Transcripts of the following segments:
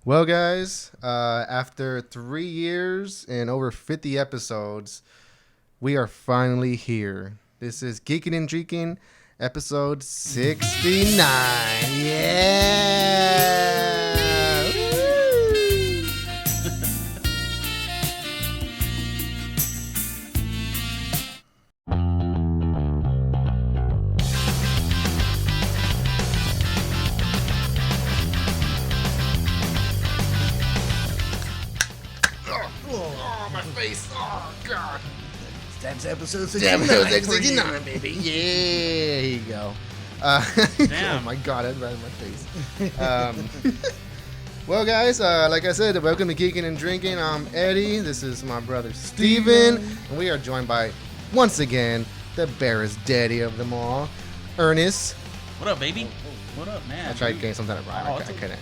Well, guys, after 3 years and over 50 episodes, we are finally here. This is Geeking and Drinking, episode 69. Yeah! Woo! Oh, my face. Oh, God. That's episode 69. Episode 69, baby. Yeah, here you go. Damn. Oh, my God. That's right in my face. Well, guys, like I said, welcome to Geeking and Drinking. I'm Eddie. This is my brother, Steven. And we are joined by, once again, the Bexar Daddy of them all, Ernest. What up, baby? What up, man? I tried getting something wrong. I it's couldn't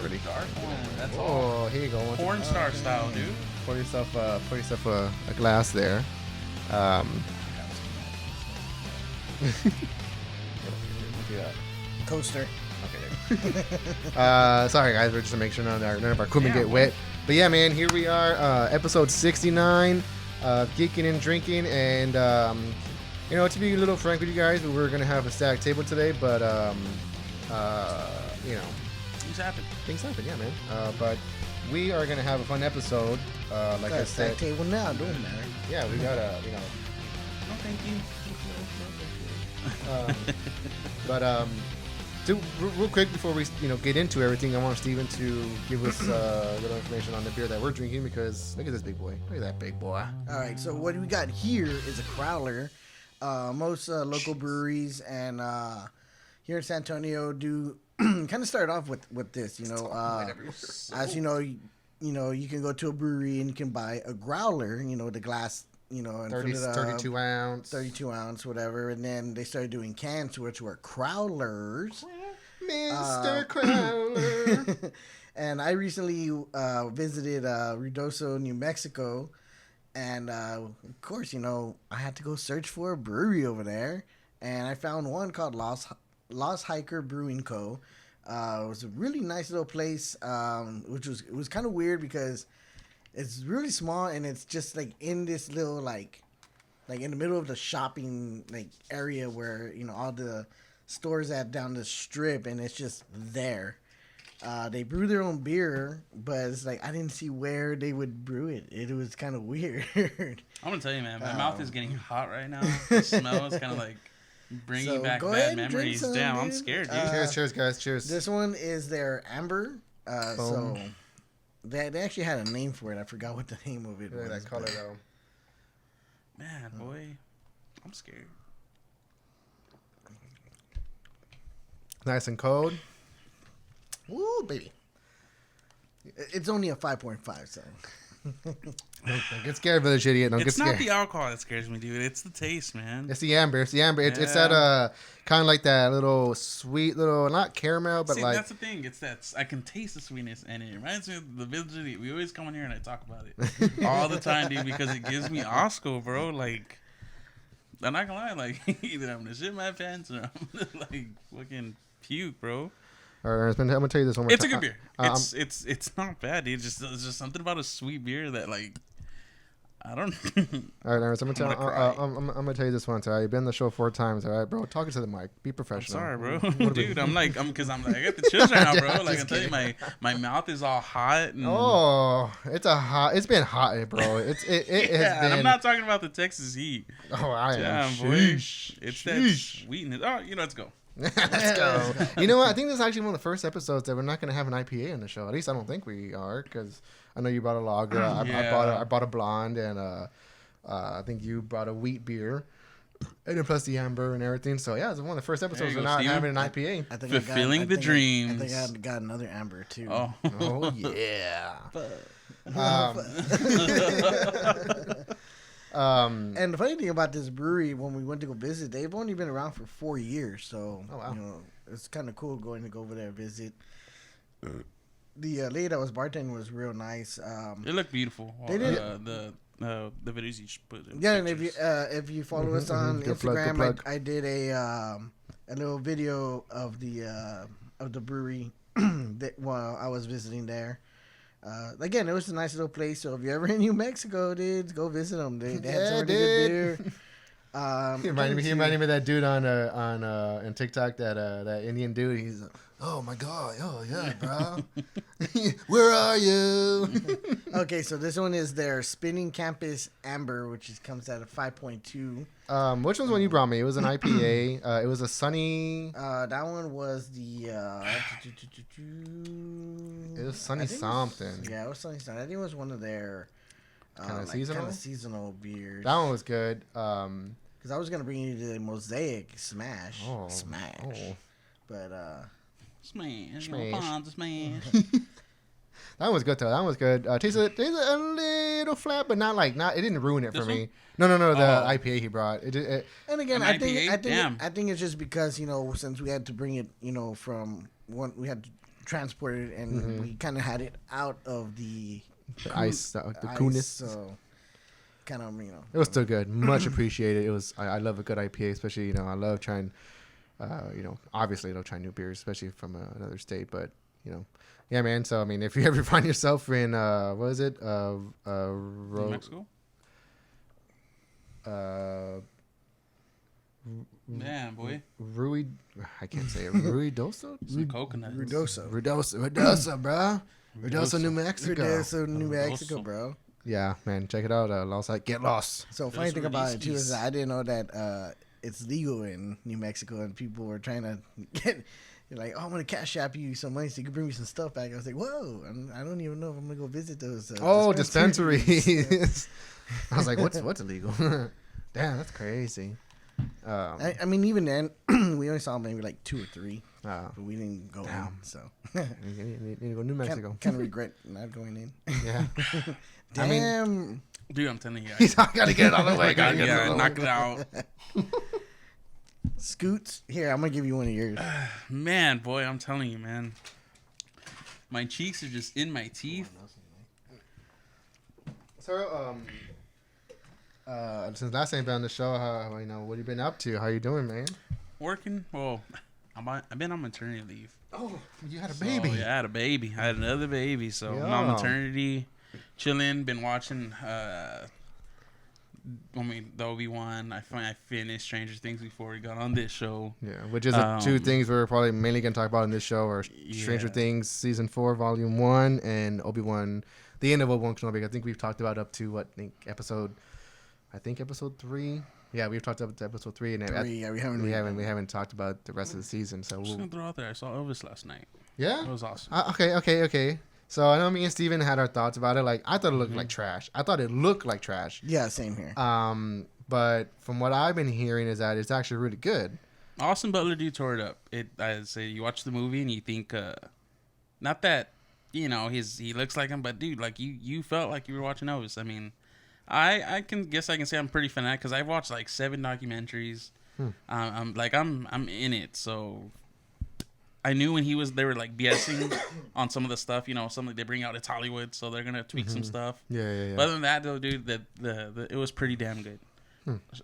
really. Dark one. That's all. Oh, here you go. Porn star style, dude. Pour yourself a glass there. Coaster. Okay. Sorry, guys. We're just to make sure none of our equipment get wet. But yeah, man, here we are, episode 69 of Geeking and Drinking, and to be a little frank with you guys, we were gonna have a stacked table today, but things happen, yeah, man. But we are gonna have a fun episode. Like I said, table now, don't matter. yeah, we gotta, No, thank you. Real quick before we get into everything, I want Steven to give us a little information on the beer that we're drinking, because look at this big boy. Look at that big boy. All right, so what we got here is a crowler. Most local breweries and here in San Antonio do kind of start off with this. As you know, you can go to a brewery and you can buy a growler. The glass. And 32 ounce. 32 ounce, whatever. And then they started doing cans, which were crowlers. Mr. Crowler. And I recently visited Ruidoso, New Mexico. And, of course, I had to go search for a brewery over there. And I found one called Lost Hiker Brewing Co. It was a really nice little place, which was kind of weird because it's really small, and it's just like in this little like in the middle of the shopping area where all the stores at down the strip, and it's just there. They brew their own beer, but it's like I didn't see where they would brew it. It was kind of weird. I'm gonna tell you, man, my mouth is getting hot right now. The smell is kind of like bringing back bad memories. Damn, I'm scared, dude. Cheers, guys. Cheers. This one is their amber. So. They actually had a name for it. I forgot what the name of it was. That color, though. Man, boy, I'm scared. Nice and cold. Woo, baby. It's only a 5.5, so. Don't get scared, village idiot. Don't get It's scared. not the alcohol that scares me, dude. It's the taste, man. It's the amber. It's that kind of like that little sweet little, not caramel, but See, like. that's the thing. It's that I can taste the sweetness, and it reminds me of the village idiot. We always come in here and I talk about it all the time, dude, because it gives me Osco, bro. Like, I'm not gonna lie, like either I'm gonna shit my pants or I'm gonna like fucking puke, bro. All right, I'm gonna tell you this one more time. It's a good beer. It's not bad, dude. It's just something about a sweet beer that like I don't. All right, so I'm gonna tell you this one time. You've been on the show 4 times, all right, bro? Talking to the mic. Be professional. I'm sorry, bro. Dude, I'm like, I got the chills right now, bro. Like, I'm telling you, my mouth is all hot. And, it's been hot, bro. It has been. And I'm not talking about the Texas heat. Oh, I am. Damn, boy. It's that sweetness. Oh, let's go. Let's go. You know what? I think this is actually one of the first episodes that we're not going to have an IPA on the show. At least I don't think we are, because I know you brought a lager. I bought a blonde, and I think you brought a wheat beer, and then plus the amber and everything. So yeah, it's one of the first episodes we're not having an IPA. Fulfilling the dreams. I think I got another amber too. Oh yeah. And the funny thing about this brewery, when we went to go visit, they've only been around for 4 years, so it's kind of cool going to go over there and visit. The lady that was bartending was real nice. It looked beautiful. They did the videos you put. And if you follow us on Instagram, I did a little video of the brewery while I was visiting there. Again, it was a nice little place. So if you're ever in New Mexico, dudes, go visit them. They had some really good beer. He reminded me of that dude on TikTok, that Indian dude. He's like, oh my god, oh yeah, bro. Where are you? Okay, so this one is their Spinning Campus Amber, which comes out of 5.2. Which one's one you brought me? It was an IPA. It was a sunny. That one was the. It was sunny something. It was sunny something. I think it was one of their kind of seasonal beers. That one was good. Because I was gonna bring you the Mosaic Smash. Smash. Oh. But Smash. That one was good though. That one was good. Tasted a little flat, but not. It didn't ruin it for me. No. The IPA he brought. And again, I think it's just because since we had to bring it, from one, we had to transport it, and we kind of had it out of the ice, the coolness. So kind of it was still good. Much appreciated. It was. I love a good IPA, especially I love trying. Obviously, try new beers, especially from another state, but yeah, man. So I mean, if you ever find yourself in what is it, New Mexico. Man, boy. I can't say it. Ruidoso? Coconut. Ruidoso, bro. Ruidoso, New Mexico. Ruidoso, New Mexico, bro. Yeah, man. Check it out. Get lost. So funny thing about it too is I didn't know that it's legal in New Mexico, and people were trying to get. You're like, oh, I'm gonna cash app you some money so you can bring me some stuff back. I was like, whoa, I don't even know if I'm gonna go visit those. Dispensaries. I was like, what's illegal? Damn, that's crazy. I mean, even then, we only saw maybe like 2 or 3, but we didn't go in. So you need to go to New Mexico. Kind of regret not going in. Yeah. Damn. Dude, I'm telling you. He's not gonna get it all the way. Knock it out. Scoots. Here, I'm gonna give you one of yours. Man, boy, I'm telling you, man. My cheeks are just in my teeth. So, since last time you've been on the show, what have you been up to? How you doing, man? Working. Well, I've been on maternity leave. Oh, you had a baby. Yeah, I had a baby. I had another baby. So I'm on maternity, chilling. Been watching. The Obi-Wan. I finished Stranger Things before we got on this show. Yeah, which is the 2 things we're probably mainly going to talk about in this show are Stranger Things Season 4, Volume 1, and Obi-Wan, the end of Obi-Wan Kenobi. I think we've talked about up to, episode 3. Yeah, we've talked about episode 3. And we haven't talked about the rest of the season. So I'm just going to throw out there, I saw Elvis last night. Yeah? It was awesome. Okay. So I know me and Steven had our thoughts about it. I thought it looked like trash. I thought it looked like trash. Yeah, same here. But from what I've been hearing is that it's actually really good. Austin Butler tore it up. I'd say you watch the movie and you think, not that he looks like him, but dude, you felt like you were watching Elvis. I mean, I can say I'm pretty fanatic because I've watched 7 documentaries. I'm in it, so. I knew when they were BSing on some of the stuff, something they bring out, it's Hollywood, so they're gonna tweak some stuff. Yeah. But other than that, though, dude, it was pretty damn good.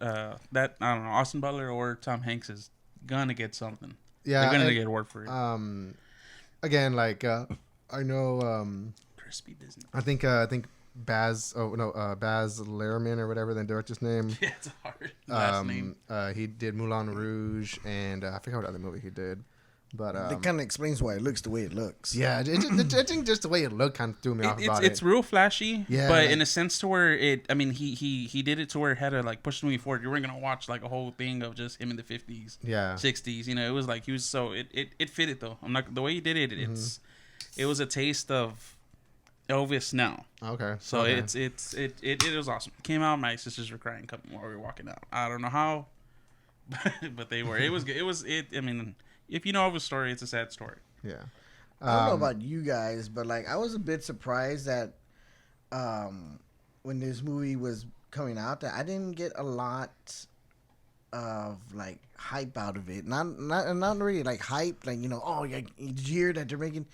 That I don't know, Austin Butler or Tom Hanks is gonna get something. Yeah, they're gonna get award for it. Again, I know. Crispy business. I think Baz Luhrmann or whatever the director's name. Yeah, it's a hard last name. He did Moulin Rouge, and I forgot what other movie he did. But that kind of explains why it looks the way it looks. Yeah, I think just the way it looked kind of threw me off about it. It's real flashy, but in a sense to where he did it to where it had to push the movie forward. You weren't gonna watch a whole thing of just him in the 50s, 60s. It was he was so it fit it though. I'm not the way he did it. It was a taste of Elvis now. Okay. So it was awesome. Came out, my sisters were crying while we were walking out. I don't know how, but they were. It was good. I mean. If you know of a story, it's a sad story. Yeah. I don't know about you guys, but I was a bit surprised that when this movie was coming out, that I didn't get a lot of hype out of it. Not really hype, did you hear that they're making?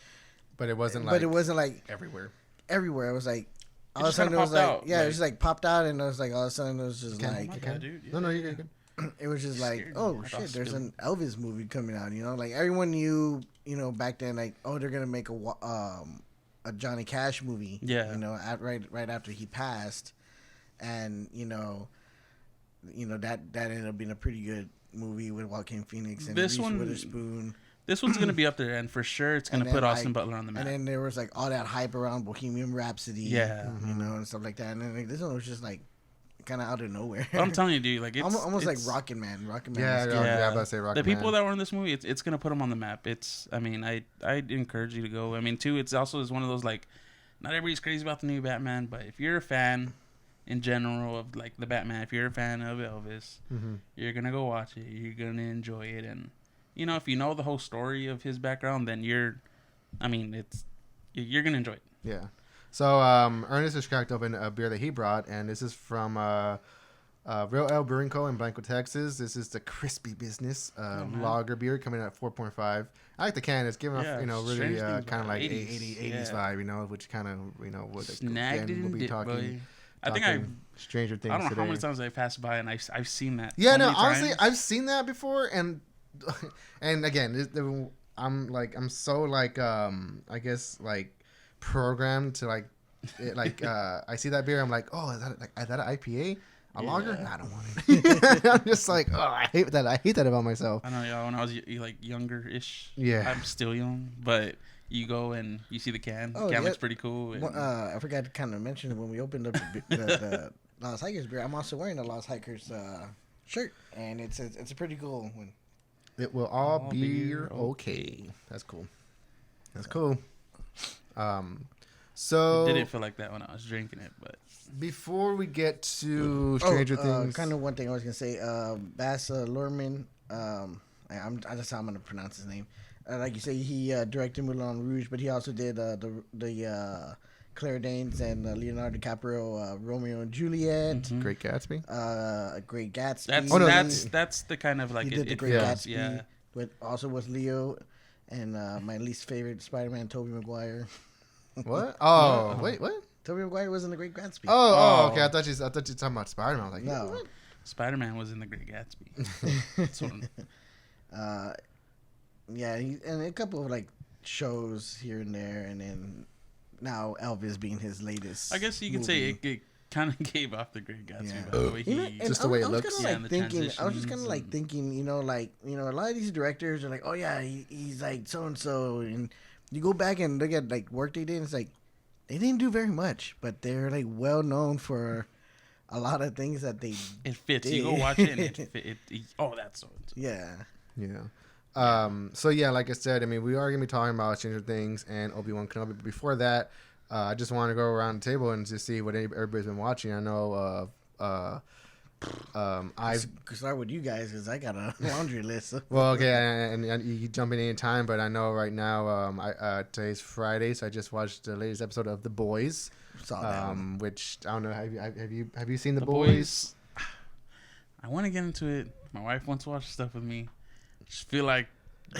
But it wasn't everywhere. Everywhere. It was all of a sudden it was it just popped out, and it was all of a sudden it was just No, you're good. It was just oh shit, there's an Elvis movie coming out, everyone knew back then, like, oh, they're gonna make a Johnny Cash movie. Yeah. Right after he passed, and that ended up being a pretty good movie with Joaquin Phoenix and Reese Witherspoon. This one's gonna be up there, and for sure it's gonna put Austin Butler on the map. And then there was like all that hype around Bohemian Rhapsody, and stuff like that. And then this one was just like kind of out of nowhere. But I'm telling you, dude, like it's almost like Rocket Man. Yeah, I'm about to say Rocket Man. The people that were in this movie, it's gonna put them on the map. I'd encourage you to go. I mean, too, it's also one of those like, not everybody's crazy about the new Batman, but if you're a fan in general of like the Batman, if you're a fan of Elvis, you're gonna go watch it. You're gonna enjoy it, and if you know the whole story of his background, then you're gonna enjoy it. Yeah. So Ernest has cracked open a beer that he brought, and this is from Real Ale Brewing Co. in Blanco, Texas. This is the Crispy Business lager beer coming in at 4.5. I like the can. It's giving off, really kind of like 80s vibe, which kind of, we'll be talking. I think Stranger Things. I don't know today. how many times I've passed by and I've seen that. Yeah, no, honestly, I've seen that before, and again, I'm so like I guess like programmed to like I see that beer, I'm like, oh, is that an IPA? A lager? Nah, I don't want it. I'm just like, oh, I hate that about myself. I know, when I was like younger-ish. Yeah, I'm still young, but you go and you see the can. The can looks pretty cool. And... I forgot to kind of mention it when we opened up the Lost Hikers beer. I'm also wearing the Lost Hikers shirt, and it's a pretty cool one. It will all be okay. That's cool. That's cool. So it didn't feel like that when I was drinking it, but before we get to Stranger Things, kind of one thing I was gonna say, Baz Luhrmann. I'm gonna pronounce his name. Like you say, he directed Moulin Rouge, but he also did the Claire Danes and Leonardo DiCaprio Romeo and Juliet. Mm-hmm. Great Gatsby. Great Gatsby. That's the kind of like he did the Great Gatsby. With also with Leo and my least favorite Spider-Man, Tobey Maguire. What? Oh, wait, what? Tobey Maguire was in the Great Gatsby. Oh, okay. I thought you were talking about Spider-Man. I was like, no. What? Spider-Man was in the Great Gatsby. Yeah, and a couple of like shows here and there, and then now Elvis being his latest. I guess you could say it kind of gave off the Great Gatsby. Yeah. By the way just the way it looks. I was just kind of like thinking, a lot of these directors are like, oh yeah, he's like so and so, and you go back and look at like work they did, and it's like they didn't do very much, but they're like well known for a lot of things that they. It fits. You go watch it, and it that's so. Yeah. So yeah, like I said, I mean, we are gonna be talking about Stranger Things and Obi-Wan Kenobi. But before that, I just want to go around the table and just see what everybody's been watching. I know, I've start with you guys because I got a laundry list. Well, okay, and you jump in any time, but I know right now, today's Friday, so I just watched the latest episode of The Boys. Saw that one. Which I don't know. Have you seen The Boys? I want to get into it. My wife wants to watch stuff with me. Just feel like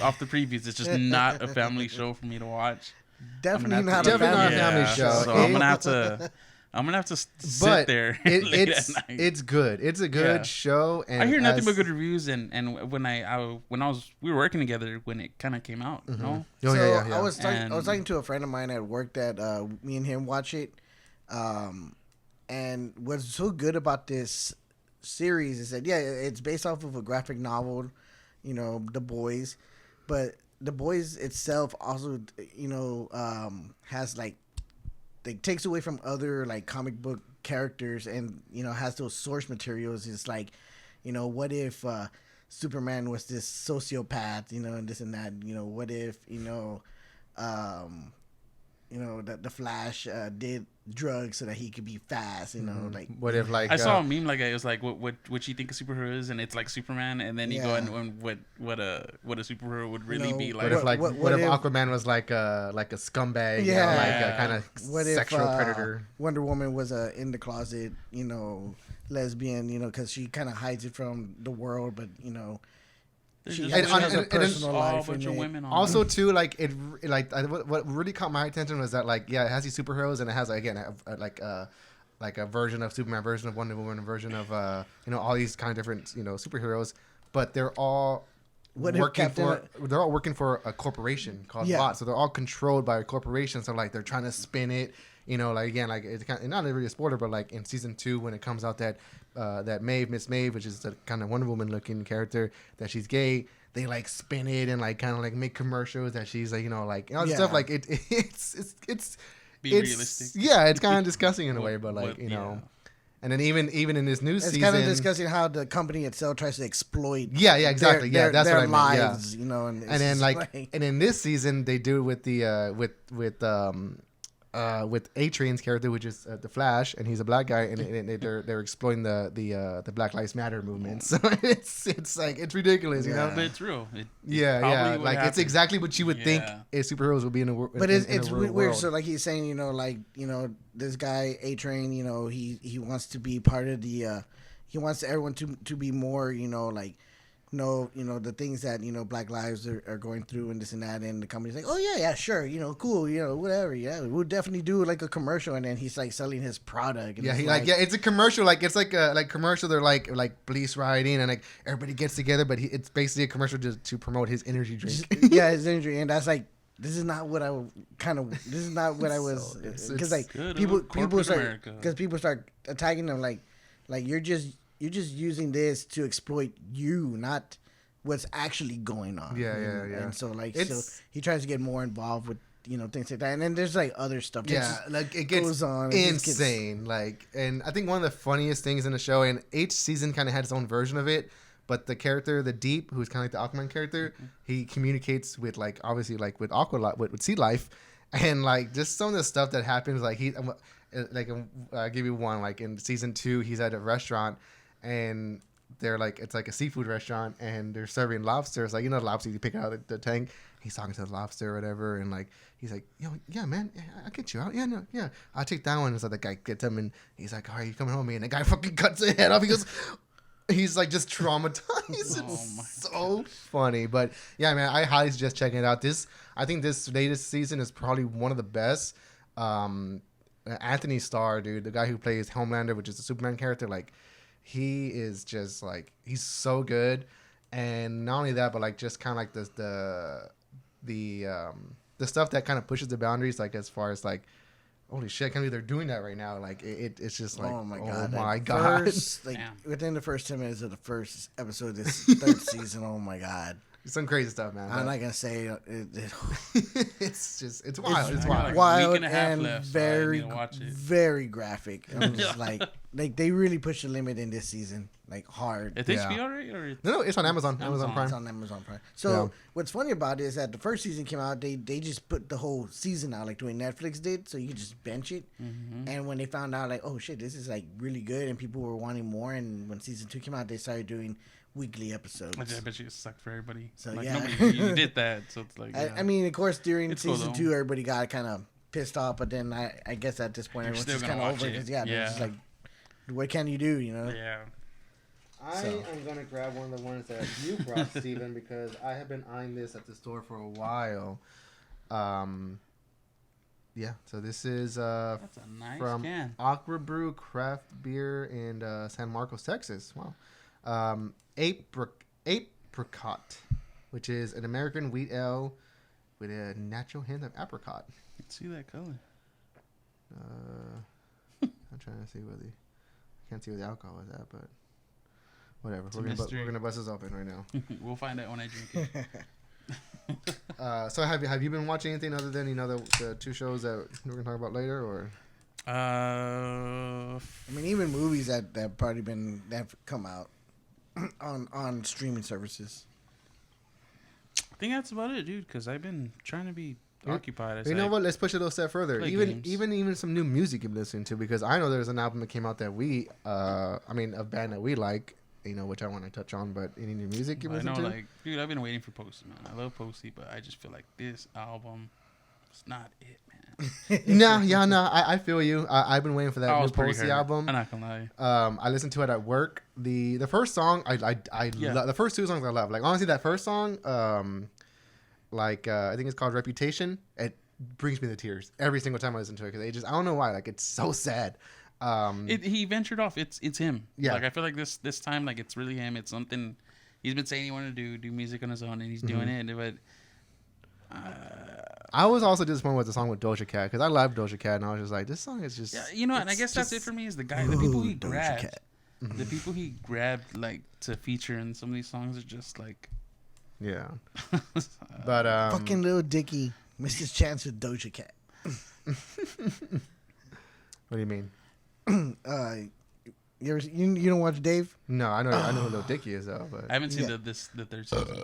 off the previews, it's just not a family show for me to watch. Definitely not a family show. So I'm gonna have to sit there. It's good. It's a good show. And I hear nothing but good reviews. And when we were working together when it kind of came out. Mm-hmm. You know? Oh, so yeah. I was talking to a friend of mine at work that me and him watch it. And what's so good about this series is that it's based off of a graphic novel. The Boys, but The Boys itself also, has like takes away from other like comic book characters and, has those source materials. It's like, what if Superman was this sociopath, and this and that, what if, the Flash did drugs so that he could be fast, like what if like I saw a meme like it was like what you think a superhero is, and it's like Superman, and then you go and what a superhero would really be like. What if Aquaman was like a scumbag, like a kind of sexual predator? Wonder Woman was a in the closet, lesbian, because she kind of hides it from the world, but she has a personal life. Also, too, like what really caught my attention was that it has these superheroes, and it has like a version of Superman, version of Wonder Woman, a version of all these kind of different superheroes, but they're all working for a corporation called Bot. So they're all controlled by a corporation. So like they're trying to spin it. You know, like again, like it's kind of, not really a spoiler, but like in season 2 when it comes out that Miss Maeve, which is the kind of Wonder Woman looking character, that she's gay. They like spin it and like kind of like make commercials that she's like, you know, like all stuff like it's realistic. Yeah, it's kind of disgusting in a way, but like you know. And then even in this new season, it's kind of discussing how the company itself tries to explout. Yeah, exactly. That's what I meant. Lives, yeah. You know, and then like, and in this season they do it with the with A-Train's character, which is the Flash, and he's a black guy, and they're exploiting the Black Lives Matter movement. So it's like it's ridiculous, you know. But it's real. Like it's exactly what you would think superheroes would be in a world. But it's weird. So like he's saying, you know, like you know this guy A-Train, you know, he wants to be part of the, he wants everyone to be more, you know, like. You know the things that you know Black lives are going through and this and that, and the company's like, oh yeah, sure, you know, cool, you know, whatever, we'll definitely do like a commercial, and then he's like selling his product. And it's a commercial, like it's like a commercial. They're like police rioting, and like everybody gets together, but it's basically a commercial to promote his energy drink. His energy, and that's like. This is not what I was because like people start attacking them like you're just using this to exploit you, not what's actually going on. Yeah. And so like so he tries to get more involved with you know things like that, and then there's like other stuff. Like it gets insane. Like, and I think one of the funniest things in the show, and each season kind of had its own version of it. But the character, the Deep, who's kind of like the Aquaman character, he communicates with like obviously like with with sea life, and like just some of the stuff that happens. Like I'll give you one. Like in season 2, he's at a restaurant, and they're like it's like a seafood restaurant, and they're serving lobsters. Like you know, lobsters you pick out of the tank. He's talking to the lobster or whatever, and like he's like, yeah, man, I'll get you out. Yeah, I'll take that one. And so the guy gets him, and he's like, all right, you coming home with me? And the guy fucking cuts his head off. He goes. He's like just traumatized. It's so funny, but yeah, man, I highly suggest checking it out. I think this latest season is probably one of the best. Anthony Starr, dude, the guy who plays Homelander, which is the Superman character, like he is just like he's so good, and not only that, but like just kind of like the stuff that kind of pushes the boundaries, like as far as like. Holy shit! I can't believe they're doing that right now. Like it's just like, oh my god! Within the first 10 minutes of the first episode of this third season, oh my god! Some crazy stuff, man. I'm not gonna say it's wild. It's wild. Wild and very very graphic. I'm just like they really pushed the limit in this season, like hard. It's HBO, right? Or no, it's on Amazon. Amazon Prime. It's on Amazon Prime. So what's funny about it is that the first season came out, they just put the whole season out like the way Netflix did, so you could just bench it. Mm-hmm. And when they found out like, oh shit, this is like really good, and people were wanting more, and when season 2 came out, they started doing weekly episodes. I bet you it sucked for everybody. So like, yeah, nobody did that. So it's like, I mean, of course, during season 2, everybody got kind of pissed off, but then I guess at this point, everyone's just kind of over it. Because they're just like, what can you do? You know? Yeah. I am gonna grab one of the ones that you brought, Steven, because I have been eyeing this at the store for a while. Yeah, so this is that's a nice from can. Aquabrew Craft Beer in San Marcos, Texas. Wow. Apricot, which is an American wheat ale with a natural hint of apricot. Let's see that color. I'm trying to see where I can't see where the alcohol is at, but whatever. We're gonna bust this open right now. We'll find out when I drink it. So have you been watching anything other than the 2 shows that we're gonna talk about later, or? I mean, even movies that probably that have come out on streaming services. I think that's about it, dude. Because I've been trying to be occupied. You know what? Let's push it a little step further. Even some new music you've been listening to, because I know there's an album that came out that a band that we like. Which I want to touch on, but any new music you listen to? Like, dude, I've been waiting for Posty, man. I love Posty, but I just feel like this album is not it, man. No, I feel you. I've been waiting for that new Posty album. I'm not gonna lie. I listened to it at work. The first song, the first 2 songs I love. Like, honestly, that first song, I think it's called Reputation. It brings me to tears every single time I listen to it, because I don't know why. Like, it's so sad. He ventured off. It's him. Yeah. Like, I feel like this time, like, it's really him. It's something he's been saying he wanted to do music on his own, and he's doing it. But I was also disappointed with the song with Doja Cat because I love Doja Cat, and I was just like, this song is just and I guess that's it for me. Is the people he grabbed, the people he grabbed like to feature in some of these songs are just like, yeah. But fucking Lil Dicky missed his chance with Doja Cat. What do you mean? You don't watch Dave? No, I know who Lil Dicky is though, but I haven't seen the third season.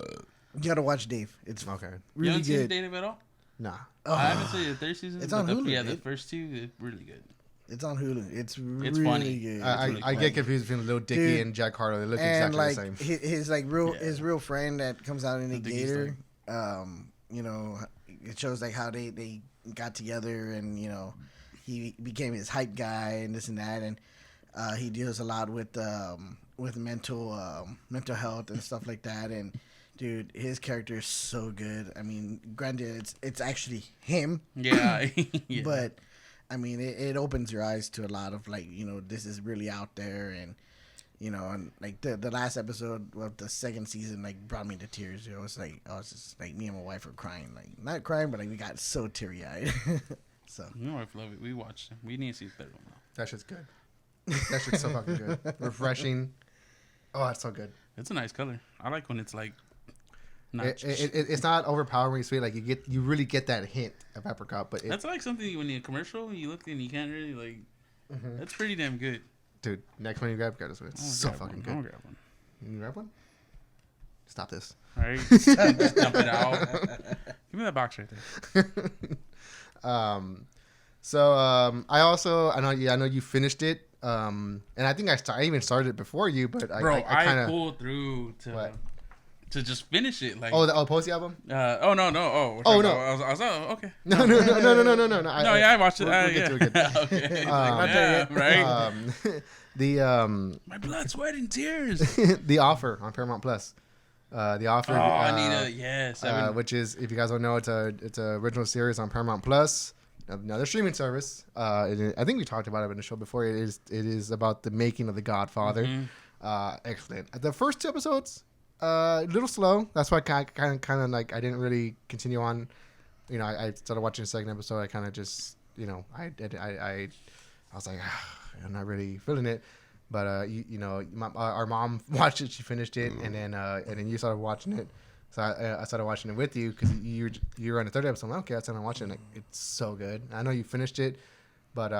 You gotta watch Dave. It's okay. Really you haven't good. seen Dave at all? Nah. I haven't seen the third season. It's on Hulu. The first two, it's really good. It's on Hulu. It's really funny. good. I get confused between Lil Dicky and Jack Harlow. They look exactly like, the same. His real friend that comes out in a gator. It shows like how they got together, and he became his hype guy and this and that, and he deals a lot with mental health and stuff like that. And dude, his character is so good. I mean, granted, it's actually him. Yeah. But I mean, it opens your eyes to a lot of like, this is really out there, and and like the last episode of the second season like brought me to tears. I was just like, me and my wife were crying, like not crying, but like we got so teary eyed. So my wife love it. We watched it. We need to see the third one now. That shit's good. That shit's so fucking good. Refreshing. Oh, that's so good. It's a nice color. I like when it's like. It's not overpoweringly sweet. Like you really get that hint of apricot, but that's like something when you commercial you look and you can't really like. That's pretty damn good. Dude, next one you grab this. It's so fucking good. I'll grab one. You grab one? Stop this. All right, just dump it out. Give me that box right there. I know you finished it. And I think I even started it before you, but I pulled through to just finish it. Like Posty album? No. Oh no. I was okay. No. I watched it. We'll get to it. Okay. Right. My blood, sweat, and tears. The Offer on Paramount Plus. The Offer. Which is, if you guys don't know, it's a original series on Paramount Plus, another streaming service. I think we talked about it in the show before. It is about the making of the Godfather. Excellent. The first two episodes, a little slow. That's why I kind of like I didn't really continue on. I started watching the second episode. I kind of just I was like, I'm not really feeling it. But our mom watched it. She finished it, and then you started watching it. So I started watching it with you because you were on the third episode. I'm like, okay, I started watching it. It's so good. I know you finished it, but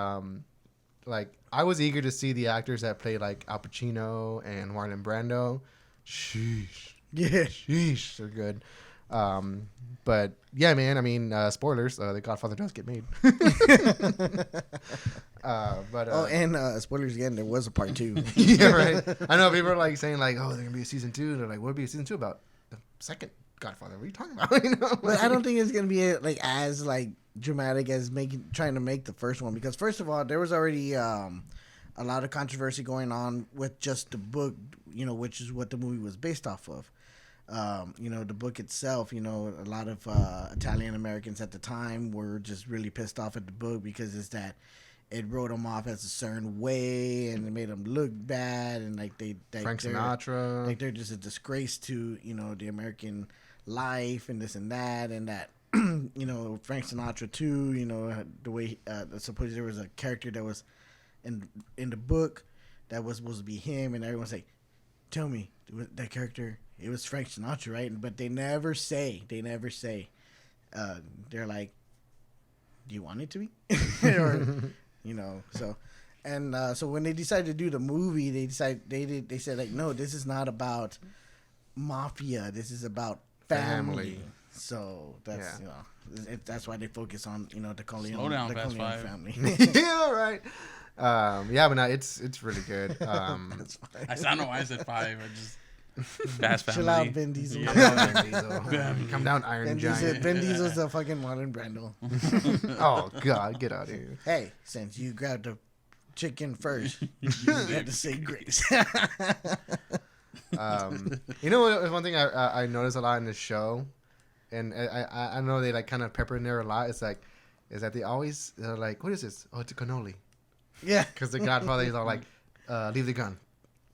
like I was eager to see the actors that played like Al Pacino and Marlon Brando. Sheesh, they're good. But yeah, man. I mean, spoilers. The Godfather does get made. Spoilers again. There was a part 2. Yeah, right. I know people are like saying like, oh, there's gonna be a season 2. They're like, what'll be a season 2 about? The second Godfather. What are you talking about? But I don't think it's gonna be like as like dramatic as trying to make the first one, because first of all, there was already a lot of controversy going on with just the book, which is what the movie was based off of. The book itself, a lot of Italian Americans at the time were just really pissed off at the book because it wrote them off as a certain way, and it made them look bad, and like Frank Sinatra, like they're just a disgrace to the American life and this and that Frank Sinatra too. The way supposedly there was a character that was in the book that was supposed to be him, and everyone's like, tell me that character. It was Frank Sinatra, right? But they never say. They're like, do you want it to be? Or, so. And so when they decided to do the movie, they said like, no, this is not about mafia. This is about family. So that's that's why they focus on the Corleone family. Yeah, right. But no, it's really good. I don't know why I said 5. I just Fast Family. Chill out, Vin Diesel. Come down, Iron Giant. Vin Diesel's a fucking Marlon Brando. Oh God, get out of here. Hey, since you grabbed the chicken first, you had to say grace. One thing I noticed a lot in this show, and I know they like kind of pepper in there a lot. Is that they're like, what is this? Oh, it's a cannoli. Yeah. Because the Godfather is all like, leave the gun.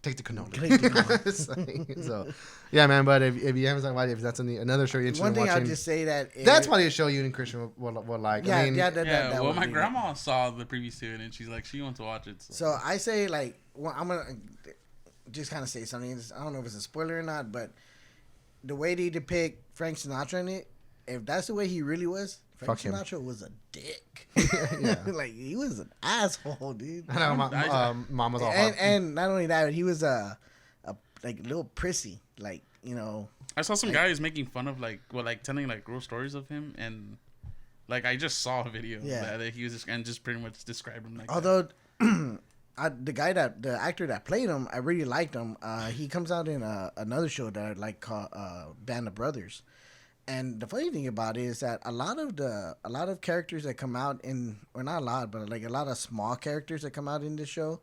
Take the cannoli. So, yeah, man. But if you haven't watched it, if that's another show you're interested in watching, one thing I'll just say that that's probably a show you and Christian will like. Yeah, I mean, that well, my grandma saw the previews to it, and she's like, she wants to watch it. So I say, like, well, I'm gonna just kind of say something. I don't know if it's a spoiler or not, but the way they depict Frank Sinatra in it, if that's the way he really was, Frank Sinatra was a dick. Like, he was an asshole, dude. I know, mom was all and not only that, he was a like little prissy, like, you know. I saw some guys making fun of telling like real stories of him, and like I just saw a video that he was just pretty much described him like. Although the actor that played him, I really liked him. He comes out in another show that I like called Band of Brothers. And the funny thing about it is that a lot of characters that come out or not a lot, but like a lot of small characters that come out in this show,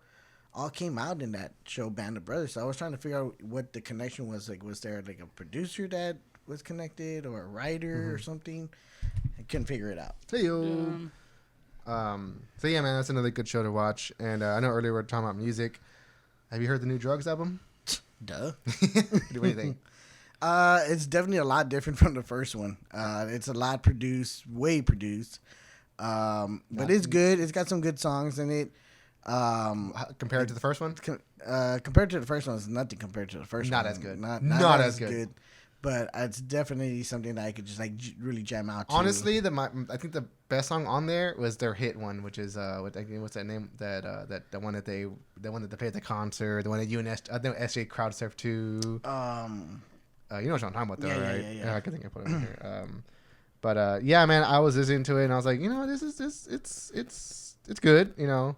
all came out in that show Band of Brothers. So I was trying to figure out what the connection was. Like, was there like a producer that was connected or a writer or something? I couldn't figure it out. Hey yo. So yeah, man, that's another good show to watch. And I know earlier we were talking about music. Have you heard the new Drugs album? Duh. What do you think? It's definitely a lot different from the first one. It's a lot way produced. But it's good. It's got some good songs in it. Compared to the first one? Compared to the first one, it's nothing compared to the first one. Not as good. Not as good. But it's definitely something that I could just like really jam out to. Honestly, I think the best song on there was their hit one, which is what's that name? That the one that they played at the concert, the one that you and SJ crowd surfed to. You know what I'm talking about, though, right? Yeah. I can think I put it in here. But yeah, man, I was listening to it and I was like, you know, it's good, you know.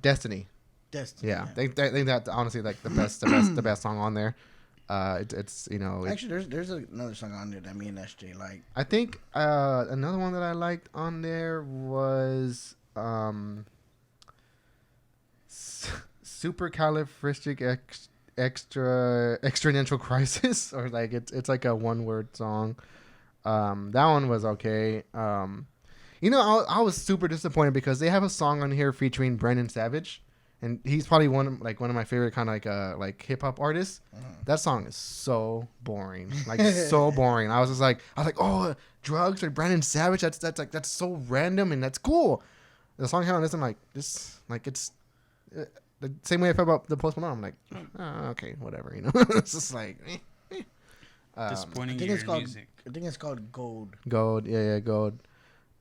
Destiny. Yeah. I think that's honestly like the best song on there. It's you know. Actually, there's another song on there that me and SJ like. I think another one that I liked on there was Extraordinary Crisis, or like it's like a one-word song. That one was okay. You know, I was super disappointed because they have a song on here featuring Brendan Savage, and he's probably one of my favorite kind of like hip hop artists. That song is so boring, like so boring. I was like, oh, drugs or Brendan Savage. That's so random and that's cool. The song came on, listen, like this, like it's. The same way I felt about the Post Malone. I'm like, oh, okay, whatever, you know. It's just like, disappointing. Music. I think it's called Gold. Gold, yeah, Gold.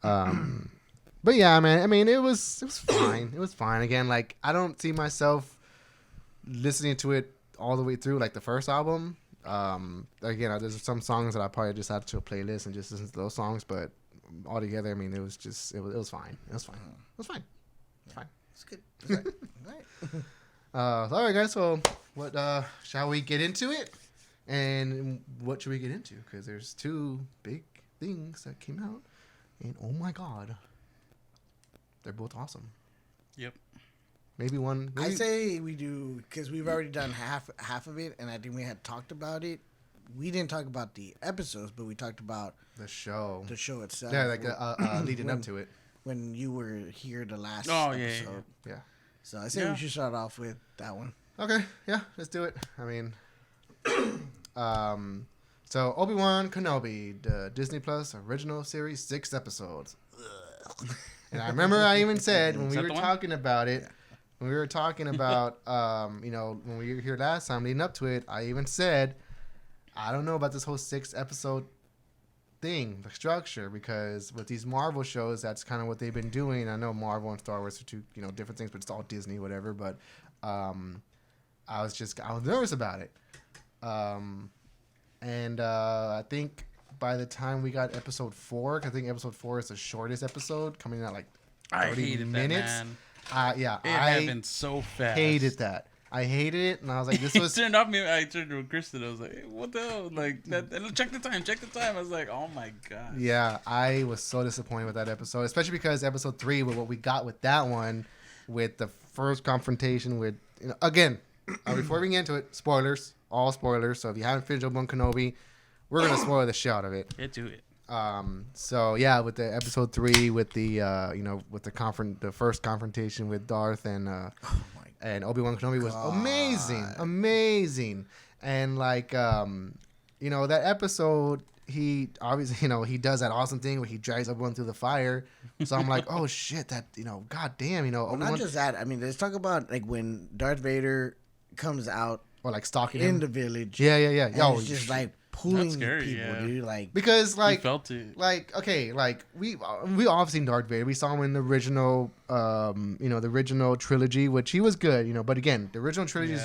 But yeah, man. I mean, it was fine. It was fine. Again, like I don't see myself listening to it all the way through, like the first album. Again, there's some songs that I probably just add to a playlist and just listen to those songs. But altogether, I mean, it was fine. It was fine. It's fine. It's good. It's right. All right, guys. So, what shall we get into it? And what should we get into? Because there's two big things that came out, and oh my god, they're both awesome. Yep. Maybe one. I say we do because we've already done half of it, and I think we had talked about it. We didn't talk about the episodes, but we talked about the show. The show itself. Yeah, like leading up to it. When you were here the last episode. Yeah. So I say we should start off with that one. Okay, yeah, let's do it. I mean, so Obi-Wan Kenobi, the Disney Plus original series, 6 episodes. And I remember I even said when we were talking about it, when we were talking about, you know, when we were here last time leading up to it, I even said, I don't know about this whole 6 episode thing, the structure, because with these Marvel shows, that's kind of what they've been doing. I know Marvel and Star Wars are two, you know, different things, but it's all Disney, whatever. But I was nervous about it, and I think by the time we got episode 4, 'cause I think episode 4 is the shortest episode, coming out like 30 minutes. That, man. Yeah, it happened so fast. Hated that. I hated it, and I was like, "This was." Turned off me. I turned to Kristen. I was like, hey, "What the hell?" Like, check the time. I was like, "Oh my god." Yeah, I was so disappointed with that episode, especially because episode 3, with what we got with that one, with the first confrontation with, you know, again, before we get into it, spoilers, all spoilers. So if you haven't finished Obi-Wan Kenobi, we're gonna spoil the shit out of it. Get to it. So yeah, with the episode 3, with the you know, with the first confrontation with Darth and and Obi-Wan Kenobi was amazing. And like, that episode, he obviously, he does that awesome thing where he drags Obi-Wan through the fire. So I'm like, oh shit, that, god damn, well, not just that. I mean, let's talk about like when Darth Vader comes out or like stalking in him the village. Yeah. And it's just like pulling scary, people, dude. Like because like you felt it. Like okay, like we all seen Darth Vader. We saw him in the original, the original trilogy, which he was good, But again, the original trilogy is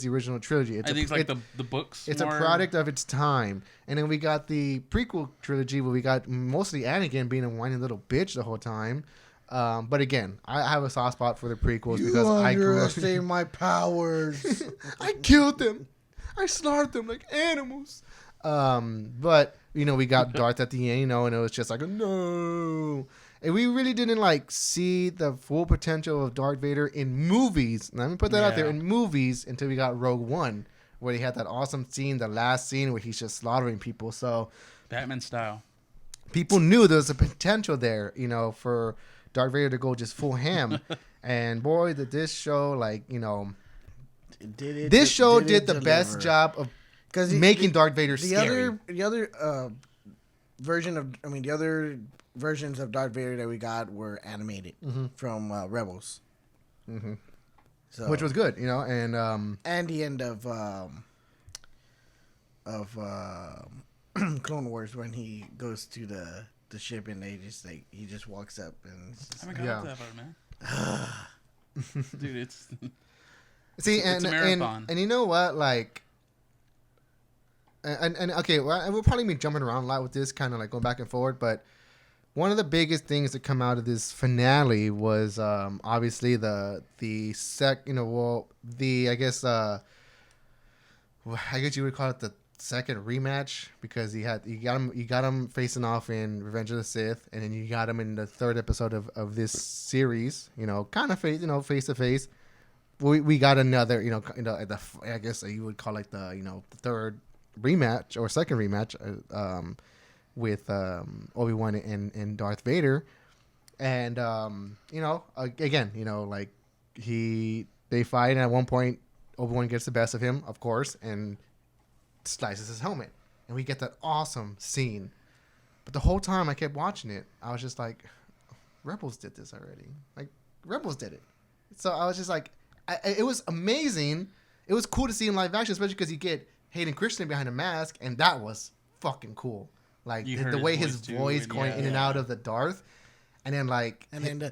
the original trilogy. I think it's like the books. It's a product of its time. And then we got the prequel trilogy where we got mostly Anakin being a whiny little bitch the whole time. But again, I have a soft spot for the prequels because I underestimate my powers. I killed them. I slaughtered them like animals. But we got Darth at the end, and it was just like no. And we really didn't like see the full potential of Darth Vader in movies. Let me put that out there, in movies, until we got Rogue One, where he had that awesome scene, the last scene where he's just slaughtering people. So Batman style. People knew there was a potential there, for Darth Vader to go just full ham. And boy, did this show, like, this show did the best job of making Darth Vader scary. The other versions of Darth Vader that we got were animated from Rebels. Mm-hmm. So, which was good, and the end of Clone Wars when he goes to the ship and they just like he just walks up and I haven't got that part, man. Dude, it's it's a marathon. And you know what, like, and okay, well, we'll probably be jumping around a lot with this, kind of like going back and forward, but one of the biggest things that come out of this finale was obviously I guess you would call it the second rematch, because you got him facing off in Revenge of the Sith, and then you got him in the third episode of this series, kind of face to face. We got another, I guess you would call it the third rematch or second rematch with Obi-Wan and Darth Vader, and again, like they fight, and at one point Obi-Wan gets the best of him, of course, and slices his helmet, and we get that awesome scene. But the whole time I kept watching it, I was just like, Rebels did this already. Like, Rebels did it. So I was just like, it was amazing. It was cool to see in live action, especially because you get Hayden Christensen behind a mask, and that was fucking cool. Like the way his voice going in and out of the Darth, and then like, and then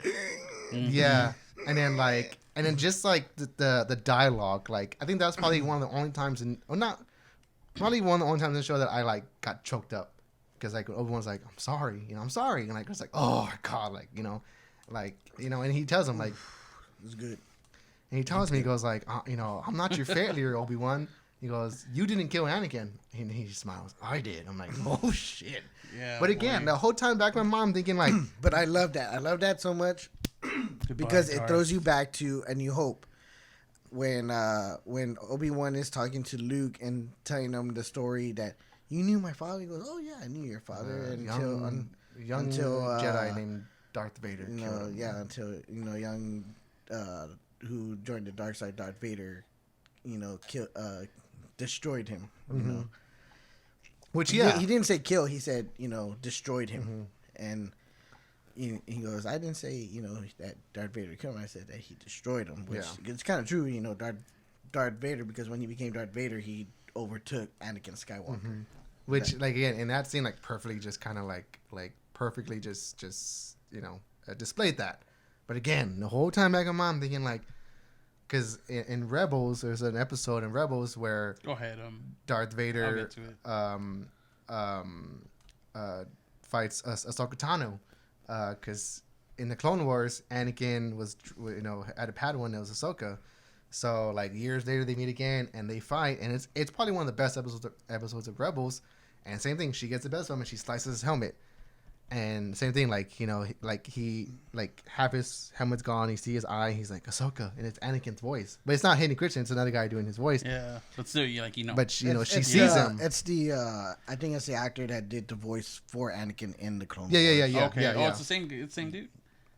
and then just like the dialogue. Like, I think that was probably one of the only times probably one of the only times in the show that I like got choked up, because like Obi-Wan's like, I'm sorry, and like it's like, oh god, like and he tells him like, it's good, and he tells me, he goes like, I'm not your failure, Obi-Wan. He goes, you didn't kill Anakin, and he smiles. I did. I'm like, oh shit. Yeah. But again, the whole time back, my mom thinking like, but I love that. I love that so much because it throws you back to A New Hope. When Obi-Wan is talking to Luke and telling him the story that you knew my father, he goes, "Oh yeah, I knew your father." Until Jedi named Darth Vader. Until young who joined the dark side, Darth Vader, destroyed him. Mm-hmm. Which he didn't say kill. He said destroyed him, and. He goes, I didn't say, that Darth Vader killed him. I said that he destroyed him, which it's kind of true, Darth Vader, because when he became Darth Vader, he overtook Anakin Skywalker. Mm-hmm. Which, like, again, in that scene, like, perfectly just kind of, perfectly just displayed that. But again, the whole time back in my mind, I'm thinking, like, because in Rebels, there's an episode in Rebels where Darth Vader fights Ahsoka Tano. Because in the Clone Wars, Anakin was, at a Padawan that was Ahsoka. So like years later, they meet again and they fight, and it's probably one of the best episodes of Rebels. And same thing, she gets the best of him and she slices his helmet. And same thing, half his helmet's gone. You see his eye. He's like, Ahsoka, and it's Anakin's voice, but it's not Hayden Christensen. It's another guy doing his voice. Yeah, but still, But she sees him. It's the I think it's the actor that did the voice for Anakin in the Clone Wars. Yeah. Okay. Yeah. It's the same dude.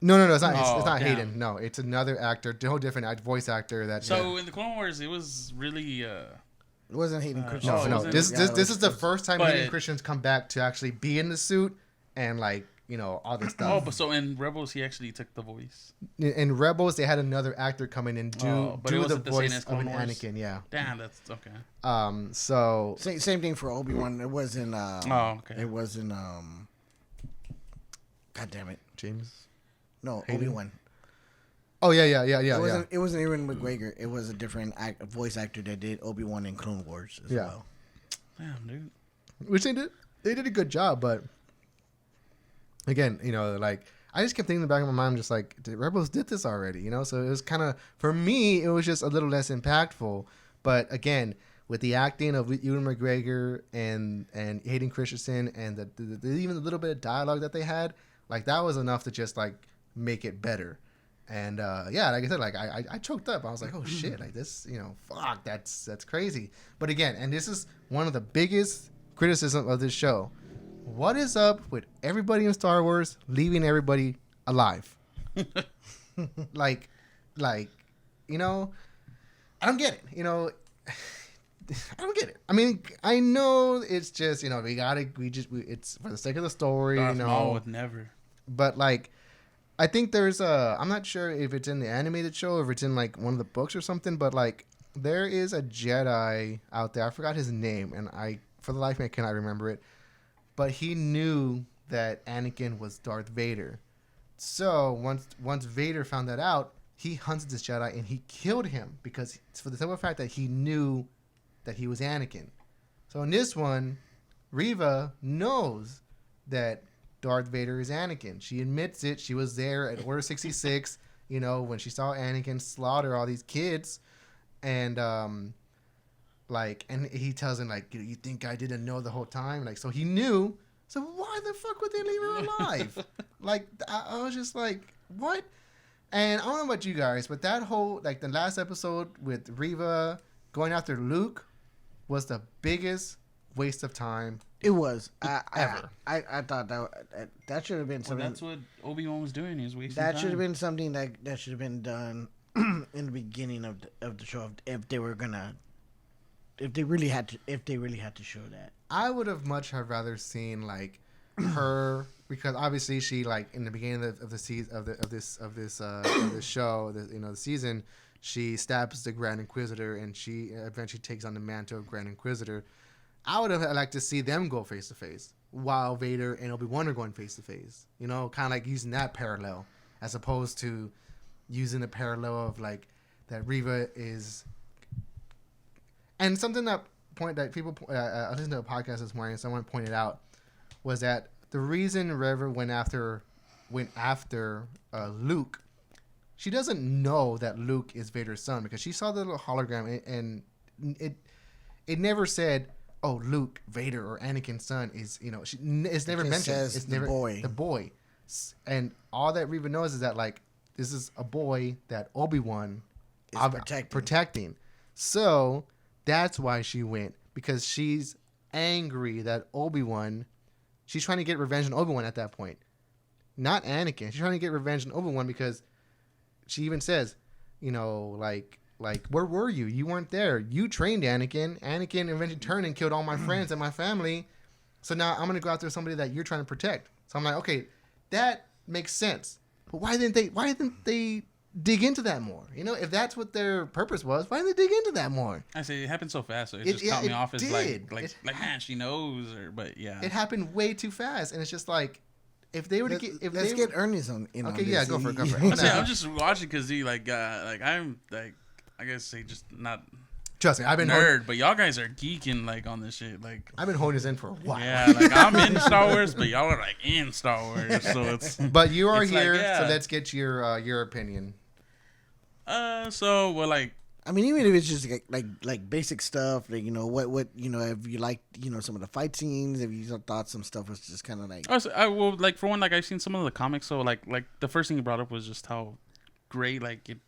No, it's not. It's not damn. Hayden. No, it's another actor, a whole different voice actor. That So in the Clone Wars, it was really. It wasn't Hayden Christensen. No. This is the first time Hayden Christensen's come back to actually be in the suit and like all this stuff. Oh, but so in Rebels, he actually took the voice. In Rebels, they had another actor come in and do the voice of an Anakin. Yeah. Damn, that's okay. So same thing for Obi-Wan. It wasn't. Okay. It wasn't. God damn it, James. No, Obi-Wan. Oh yeah. It wasn't Ewan McGregor. It was a different voice actor that did Obi-Wan in Clone Wars as well. Damn, dude. Which they did a good job, but again, like I just kept thinking in the back of my mind, just like the Rebels did this already, So it was kind of, for me, it was just a little less impactful. But again, with the acting of Ewan McGregor and Hayden Christensen and the even the little bit of dialogue that they had, like that was enough to just like make it better. And like I said, like I choked up. I was like, oh shit, like this, fuck, that's crazy. But again, and this is one of the biggest criticism of this show. What is up with everybody in Star Wars leaving everybody alive? like, I don't get it. I don't get it. I mean, I know it's just, it's for the sake of the story, Darth Maul would never. But like, I think there's I'm not sure if it's in the animated show or if it's in like one of the books or something, but like there is a Jedi out there. I forgot his name and for the life of me, I cannot remember it. But he knew that Anakin was Darth Vader. So once Vader found that out, he hunted this Jedi and he killed him because for the simple fact that he knew that he was Anakin. So in this one, Reva knows that Darth Vader is Anakin. She admits it. She was there at Order 66, when she saw Anakin slaughter all these kids. And and he tells him, like, you think I didn't know the whole time? Like, so he knew. So why the fuck would they leave her alive? Like, I was just like, what? And I don't know about you guys, but that whole, like, the last episode with Reva going after Luke was the biggest waste of time. It was ever. I thought that should have been something. Well, that's what Obi-Wan was doing. He was wasting that time. should have been something that should have been done in the beginning of the show if they really had to show that. I would have much rather seen like her, because obviously she, like, in the beginning of the season of this show, the season, she stabs the Grand Inquisitor and she eventually takes on the mantle of Grand Inquisitor. I would have liked to see them go face to face while Vader and Obi-Wan are going face to face. Kind of like using that parallel as opposed to using the parallel of like that Reva is. And something that people I listened to a podcast this morning and someone pointed out was that the reason Reva went after Luke, she doesn't know that Luke is Vader's son because she saw the little hologram and it never said, oh, Luke, Vader, or Anakin's son is, it's never mentioned. It's never the boy. And all that Reva knows is that, like, this is a boy that Obi-Wan is protecting. So that's why she went, because she's angry that she's trying to get revenge on Obi-Wan at that point. Not Anakin. She's trying to get revenge on Obi-Wan because she even says, like, where were you? You weren't there. You trained Anakin. Anakin eventually turned and killed all my friends and my family. So now I'm going to go after somebody that you're trying to protect. So I'm like, okay, that makes sense. But why didn't they dig into that more? If that's what their purpose was, why didn't they dig into that more? I say it happened so fast, so it just caught me off as man, she knows, but yeah. It happened way too fast, and it's just like, if they were to get, let's get Ernest on. Okay, on this. Yeah, go for it. I'm just watching because he I'm like. I guess they just not. Trust me, I've been but y'all guys are geeking like on this shit. Like, I've been holding this in for a while. Yeah, like I'm in Star Wars, but y'all are like in Star Wars, so it's. But you are here, so let's get your opinion. So well, like. I mean, even if it's just like basic stuff, like, what if you like some of the fight scenes, if you thought some stuff was just kind of like. Like for one, like I've seen some of the comics, so like the first thing you brought up was just how great, like it.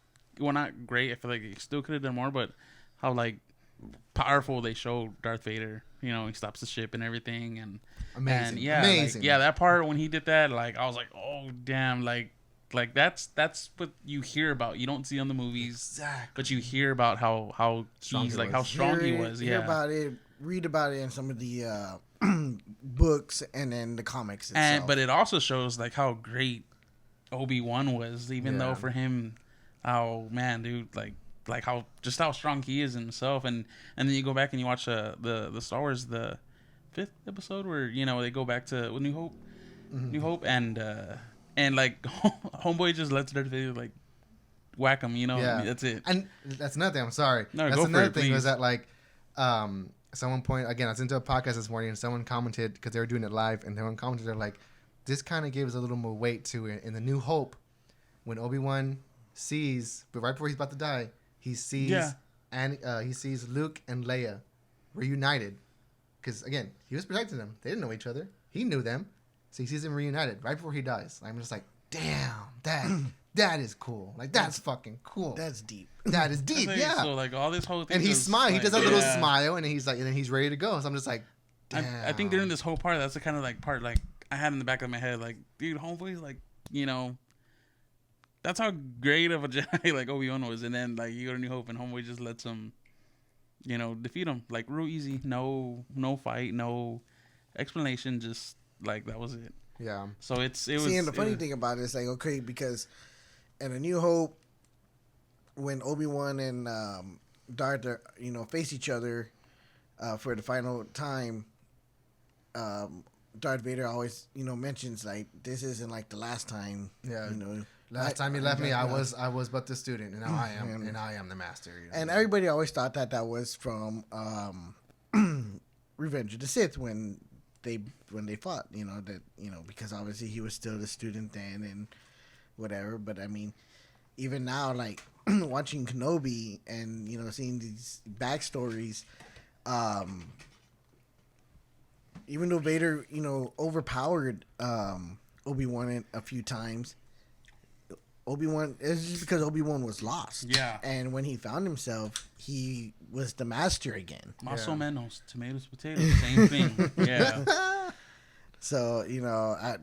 Well, not great. I feel like it still could have done more, but how like powerful they showed Darth Vader. He stops the ship and everything, and amazing. And, yeah, amazing. Like, that part when he did that, like I was like, oh damn, like Like that's what you hear about. You don't see on the movies, Exactly. but you hear about how he's like how strong he was. Hear about it, read about it in some of the books and then the comics itself. But it also shows like how great Obi-Wan was, even though for him, oh man, dude, like how strong he is himself, and then you go back and you watch the Star Wars, the 5th episode where they go back to New Hope, and like homeboy just lets Darth Vader like whack him, that's it. And that's another thing. I'm sorry. No, that's go another for it, thing please. was that like someone again, I was into a podcast this morning and someone commented because they were doing it live and someone commented, they're like, this kind of gives a little more weight to it in the New Hope when Obi-Wan sees, but right before he's about to die, he sees he sees Luke and Leia reunited because again he was protecting them. They didn't know each other. He knew them, so he sees them reunited right before he dies. I'm just like, damn, that is cool. Like that's fucking cool. That's deep. That is deep. Yeah. So like all this whole thing. And he smiles. Like, he does that little smile, and he's like, and then he's ready to go. So I'm just like, damn. I think during this whole part, that's the kind of like part like I had in the back of my head, like, dude, homeboy's like, that's how great of a Jedi like Obi-Wan was, and then like you go to New Hope and homeboy just lets him, defeat him like real easy, no fight, no explanation, just like that was it. Yeah. So it was. See, and the funny thing about it is like, okay, because in A New Hope, when Obi-Wan and Darth are, face each other for the final time, Darth Vader always, mentions like this isn't like the last time. Yeah. Last time you left me, I was but the student, and now I am, and I am the master. And everybody always thought that was from Revenge of the Sith when they fought. Because obviously he was still the student then and whatever. But I mean, even now, like watching Kenobi and seeing these backstories, even though Vader overpowered Obi-Wan a few times. Obi-Wan, it's just because Obi-Wan was lost. Yeah. And when he found himself, he was the master again. Maso menos, tomatoes, potatoes, same thing. Yeah. So, I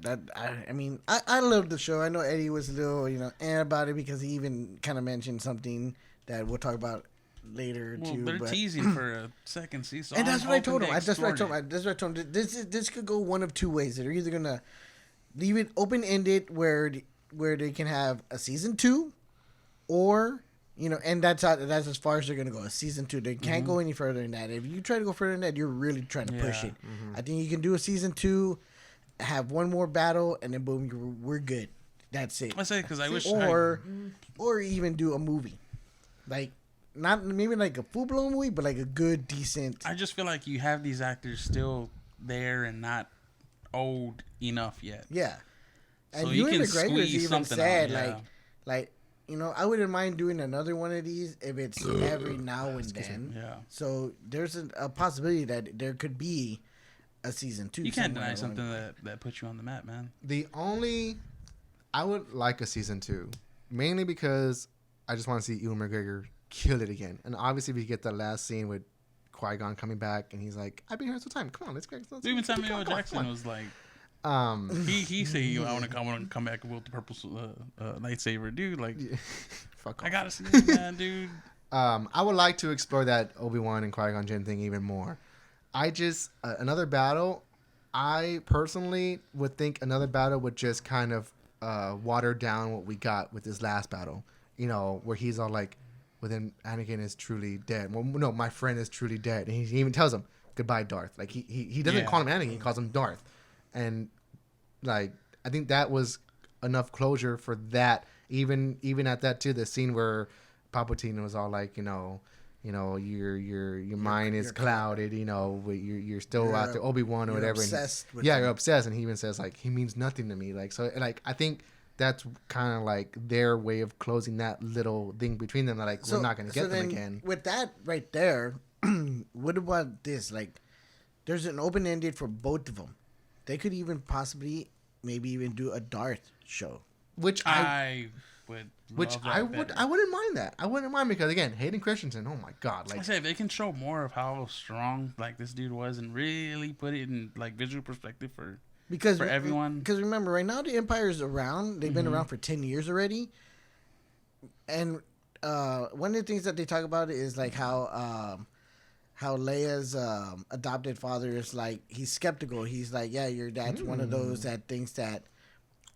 love the show. I know Eddie was a little, about it because he even kind of mentioned something that we'll talk about later too. They're teasing for a second season. And that's what I told him. That's what I told him. This could go one of two ways. They're either gonna leave it open-ended where they can have a season 2, or and that's as far as they're gonna go. A season 2, they can't go any further than that. If you try to go further than that, you're really trying to push it. I think you can do a season 2, have one more battle, and then boom, we're good. That's it. I say because I wish, or even do a movie, like not maybe like a full blown movie, but like a good decent. I just feel like you have these actors still there and not old enough yet. Yeah. And So you can McGregor's squeeze even something said, out, like, I wouldn't mind doing another one of these if it's every now and then. Yeah. So there's a possibility that there could be a season 2. You can't deny something that puts you on the map, man. I would like a season 2, mainly because I just want to see Ewan McGregor kill it again. And obviously we get the last scene with Qui Gon coming back, and he's like, "I've been here this whole time. Come on, let's go." Even Samuel L. Jackson was like. He said, "I want to come back with the purple lightsaber, dude." Like, fuck off. I gotta see this man, dude. I would like to explore that Obi-Wan and Qui-Gon Jinn thing even more. I just another battle. I personally would think another battle would just kind of water down what we got with this last battle. Where he's all like, "Well, then Anakin is truly dead." Well, no, my friend is truly dead, and he even tells him, "Goodbye, Darth." Like he doesn't call him Anakin; he calls him Darth. And like I think that was enough closure for that. Even at that too, the scene where Palpatine was all like, your mind is clouded. You're still out there, Obi-Wan or whatever. Obsessed with you're obsessed, and he even says like he means nothing to me. Like so, like I think that's kind of like their way of closing that little thing between them. That like we're not going to get them again. With that right there, what about this? Like, there's an open ended for both of them. They could even possibly maybe even do a Darth show, which I wouldn't mind that. I wouldn't mind because again, Hayden Christensen. Oh my God! Like I said, if they can show more of how strong like this dude was and really put it in like visual perspective for because for everyone. Because remember, right now the Empire is around. They've been around for 10 years already, and one of the things that they talk about is like how Leia's adopted father is like, he's skeptical. He's like, yeah, your dad's one of those that thinks that,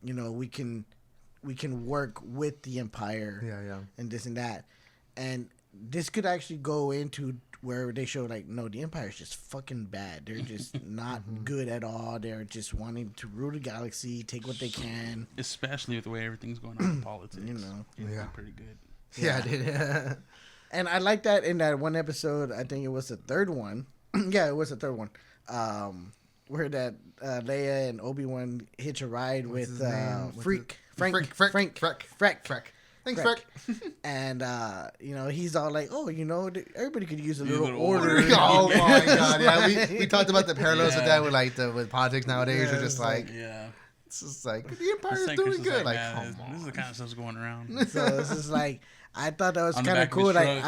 you know, we can work with the Empire, and this and that, and this could actually go into where they show like, no, the Empire is just fucking bad. They're just not good at all. They're just wanting to rule the galaxy, take what they can. Especially with the way everything's going on in politics. You know, it's pretty good. Yeah, dude. And I like that in that one episode. I think it was the third one. Yeah, it was the third one. Where that Leia and Obi-Wan hitch a ride with Frank. Thanks, Freck. And you know, he's all like, "Oh, you know, everybody could use a little order." Oh my god! Yeah, we talked about the parallels with that with politics nowadays. Yeah, We're just like, it's just like the Empire's doing good. Like, this is the kind of stuff's going around. So it's just like, I thought that was kind of cool. Like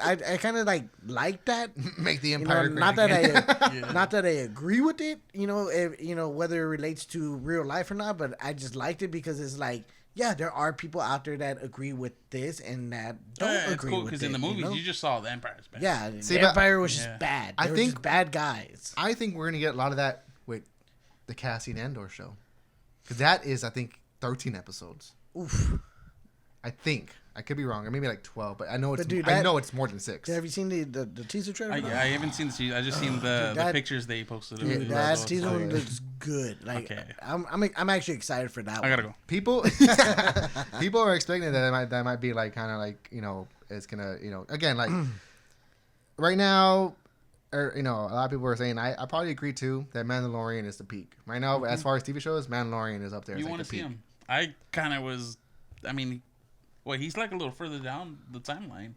I kind of like liked that. Make the Empire great not that again. not that I agree with it. You know, whether it relates to real life or not, but I just liked it because it's like, yeah, there are people out there that agree with this and that don't agree with it. Because in the movies, you just saw the Empire's bad. Yeah, the Empire was just bad. I think just bad guys. I think we're gonna get a lot of that with the Cassian Andor show, because that is, I think, 13 episodes. Oof. I think. I could be wrong. Or maybe like 12, but I know it's more than 6. Have you seen the teaser trailer? I haven't seen the teaser. I just seen the pictures they posted. Dude, that teaser one looks good. Like, okay. I'm actually excited for that one. I gotta go. People are expecting that might be like kind of like, you know, it's gonna, you know, again, like right now, or, you know, a lot of people are saying, I probably agree too, that Mandalorian is the peak right now. As far as TV shows, Mandalorian is up there. You want to see him? I kind of was. I mean, well, he's like a little further down the timeline.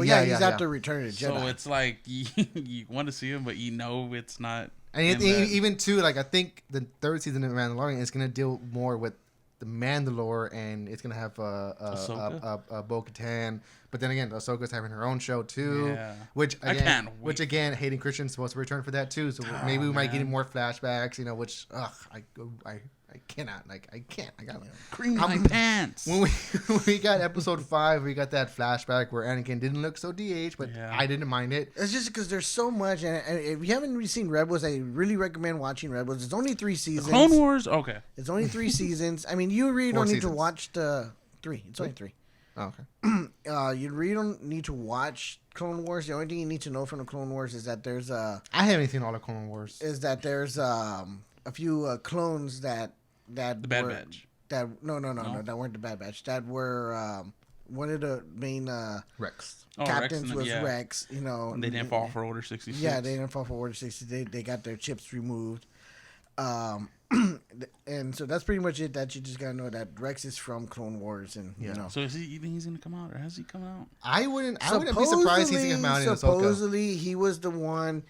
He's after Return of the Jedi. So it's like you want to see him, but you know it's not. And even too, like, I think the third season of Mandalorian is gonna deal more with the Mandalore, and it's gonna have a Bo-Katan. But then again, Ahsoka's having her own show too. Yeah. Which again, Hayden Christensen's supposed to return for that too. So maybe we might get more flashbacks. You know, which I cannot. Like, I can't. I got cream my pants. When we got episode 5, we got that flashback where Anakin didn't look so DH, but I didn't mind it. It's just because there's so much, and if you haven't really seen Rebels, I really recommend watching Rebels. It's only 3 seasons. The Clone Wars, okay. It's only 3 seasons. I mean, you really don't need to watch the 3. It's only 3. Oh, okay. You really don't need to watch Clone Wars. The only thing you need to know from the Clone Wars is that there's I haven't seen all the Clone Wars. Is that there's a few clones that the Bad Batch. That that weren't the Bad Batch. That were one of the main Rex captains was Rex. You know, and they didn't fall for Order 66. Yeah, they didn't fall for Order 66. They got their chips removed. And so that's pretty much it. That you just gotta know that Rex is from Clone Wars, and you know. So you think he's gonna come out, or has he come out? I wouldn't be surprised he's gonna come out in Ahsoka. Supposedly, he was the one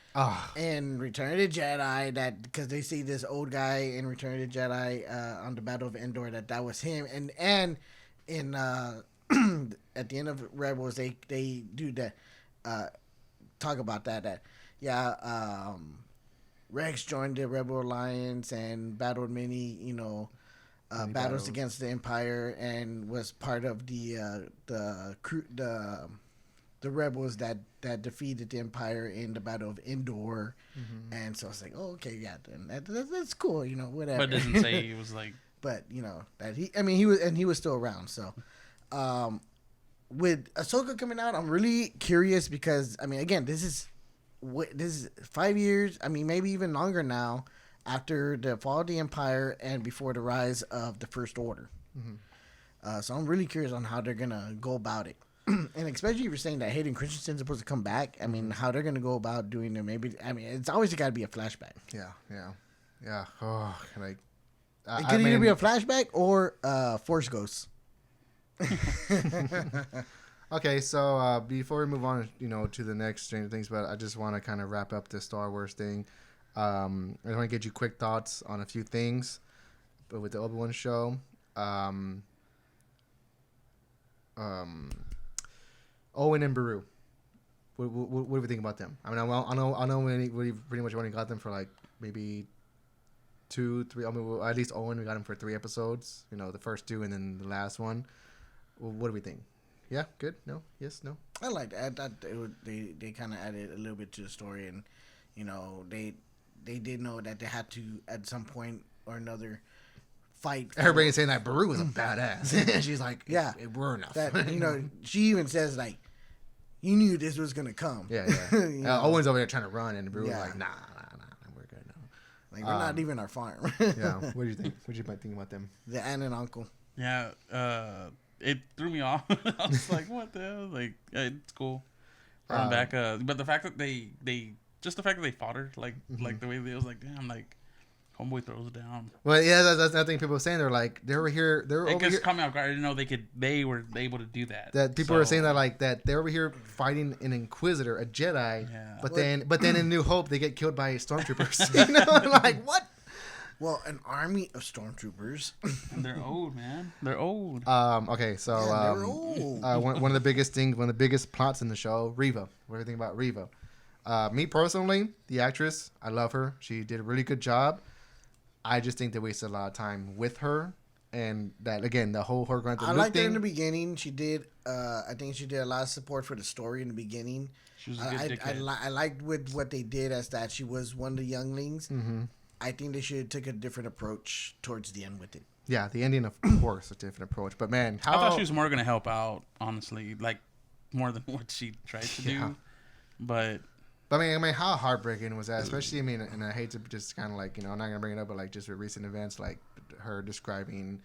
in Return of the Jedi that, because they see this old guy in Return of the Jedi on the Battle of Endor, that was him, and in at the end of Rebels they do that talk about that Rex joined the Rebel Alliance and battled many, battles against the Empire, and was part of the rebels that defeated the Empire in the Battle of Endor. Mm-hmm. And so it's like, oh, okay, yeah, then that's cool, whatever. But it doesn't say he was like. But that he was still around. So, with Ahsoka coming out, I'm really curious because again, this is 5 years, maybe even longer now, after the fall of the Empire and before the rise of the First Order. Mm-hmm. So I'm really curious on how they're gonna go about it, and especially if you're saying that Hayden Christensen's supposed to come back. How they're gonna go about doing it? Maybe it's always got to be a flashback. Yeah. Oh, it could either be a flashback or Force Ghosts. Okay, so before we move on, to the next Stranger Things, but I just want to kind of wrap up this Star Wars thing. I want to get you quick thoughts on a few things, but with the Obi-Wan show, Owen and Beru. What do we think about them? I know we pretty much only got them for like maybe 2, 3. I mean, well, at least Owen, we got him for 3 episodes. You know, the first 2 and then the last one. Well, what do we think? Yeah, good. No, yes, no. I liked it. I thought they kind of added a little bit to the story, and you know they did know that they had to at some point or another fight. Everybody's saying that Beru was a badass. And she's like, yeah, we're enough. That, you know, she even says like, you knew this was gonna come. Yeah. Owen's over there trying to run, and Beru's like, nah, we're good now. Like we're not leaving our farm. Yeah. What do you think? What do you think about them? The aunt and uncle. Yeah. It threw me off. I was like, what the hell? Like, it's cool. Run back. But the fact that they just the fact that they fought her, like the way they was like, damn, like homeboy throws it down. Well, yeah, that's another thing people were saying. They're like, they were over here. Caught me off guard. I didn't know they were able to do that. That people were saying that like that they're over here fighting an Inquisitor, a Jedi. Yeah. But then in New Hope they get killed by stormtroopers. You know, like what? Well, an army of stormtroopers. And they're old, man. They're old. Okay, so they're old. One of the biggest things, one of the biggest plots in the show, Reva. What do you think about Reva? Me personally, the actress, I love her. She did a really good job. I just think they wasted a lot of time with her, and that again, the whole her going through. I liked her in the beginning. She did. I think she did a lot of support for the story in the beginning. She was a good dickhead. I liked with what they did as that she was one of the younglings. Mm-hmm. I think they should have took a different approach towards the end with it. Yeah, the ending, of course, a different approach. But man, I thought she was more going to help out, honestly, like more than what she tried to do. But I mean, how heartbreaking was that? Especially, I mean, and I hate to just kind of like, you know, I'm not gonna bring it up, but like just with recent events, like her describing,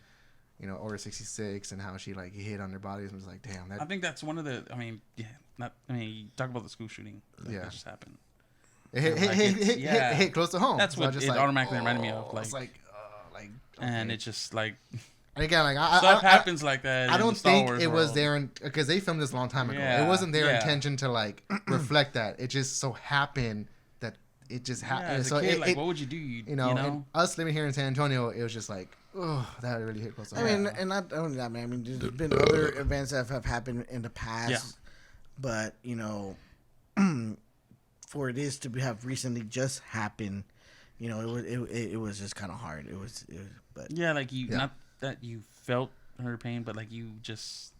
you know, Order 66 and how she like hit on their bodies and was like, damn. I think that's one of the. I mean, you talk about the school shooting. That just happened. It hit close to home. That's what it automatically reminded me of. Like, it's like, okay. And it's just like. And again, like stuff happens like that. I don't think it was their because they filmed this a long time ago. It wasn't their intention to like reflect that. It just so happened that it just happened. As so a kid, what would you do? You know? And us living here in San Antonio, it was just like, oh, that really hit close to home. I mean, and not only that, man. I mean, there's been other events that have happened in the past, but you know. For it is to have recently just happened, you know, it was just kind of hard. It was but like not that you felt her pain, but like you just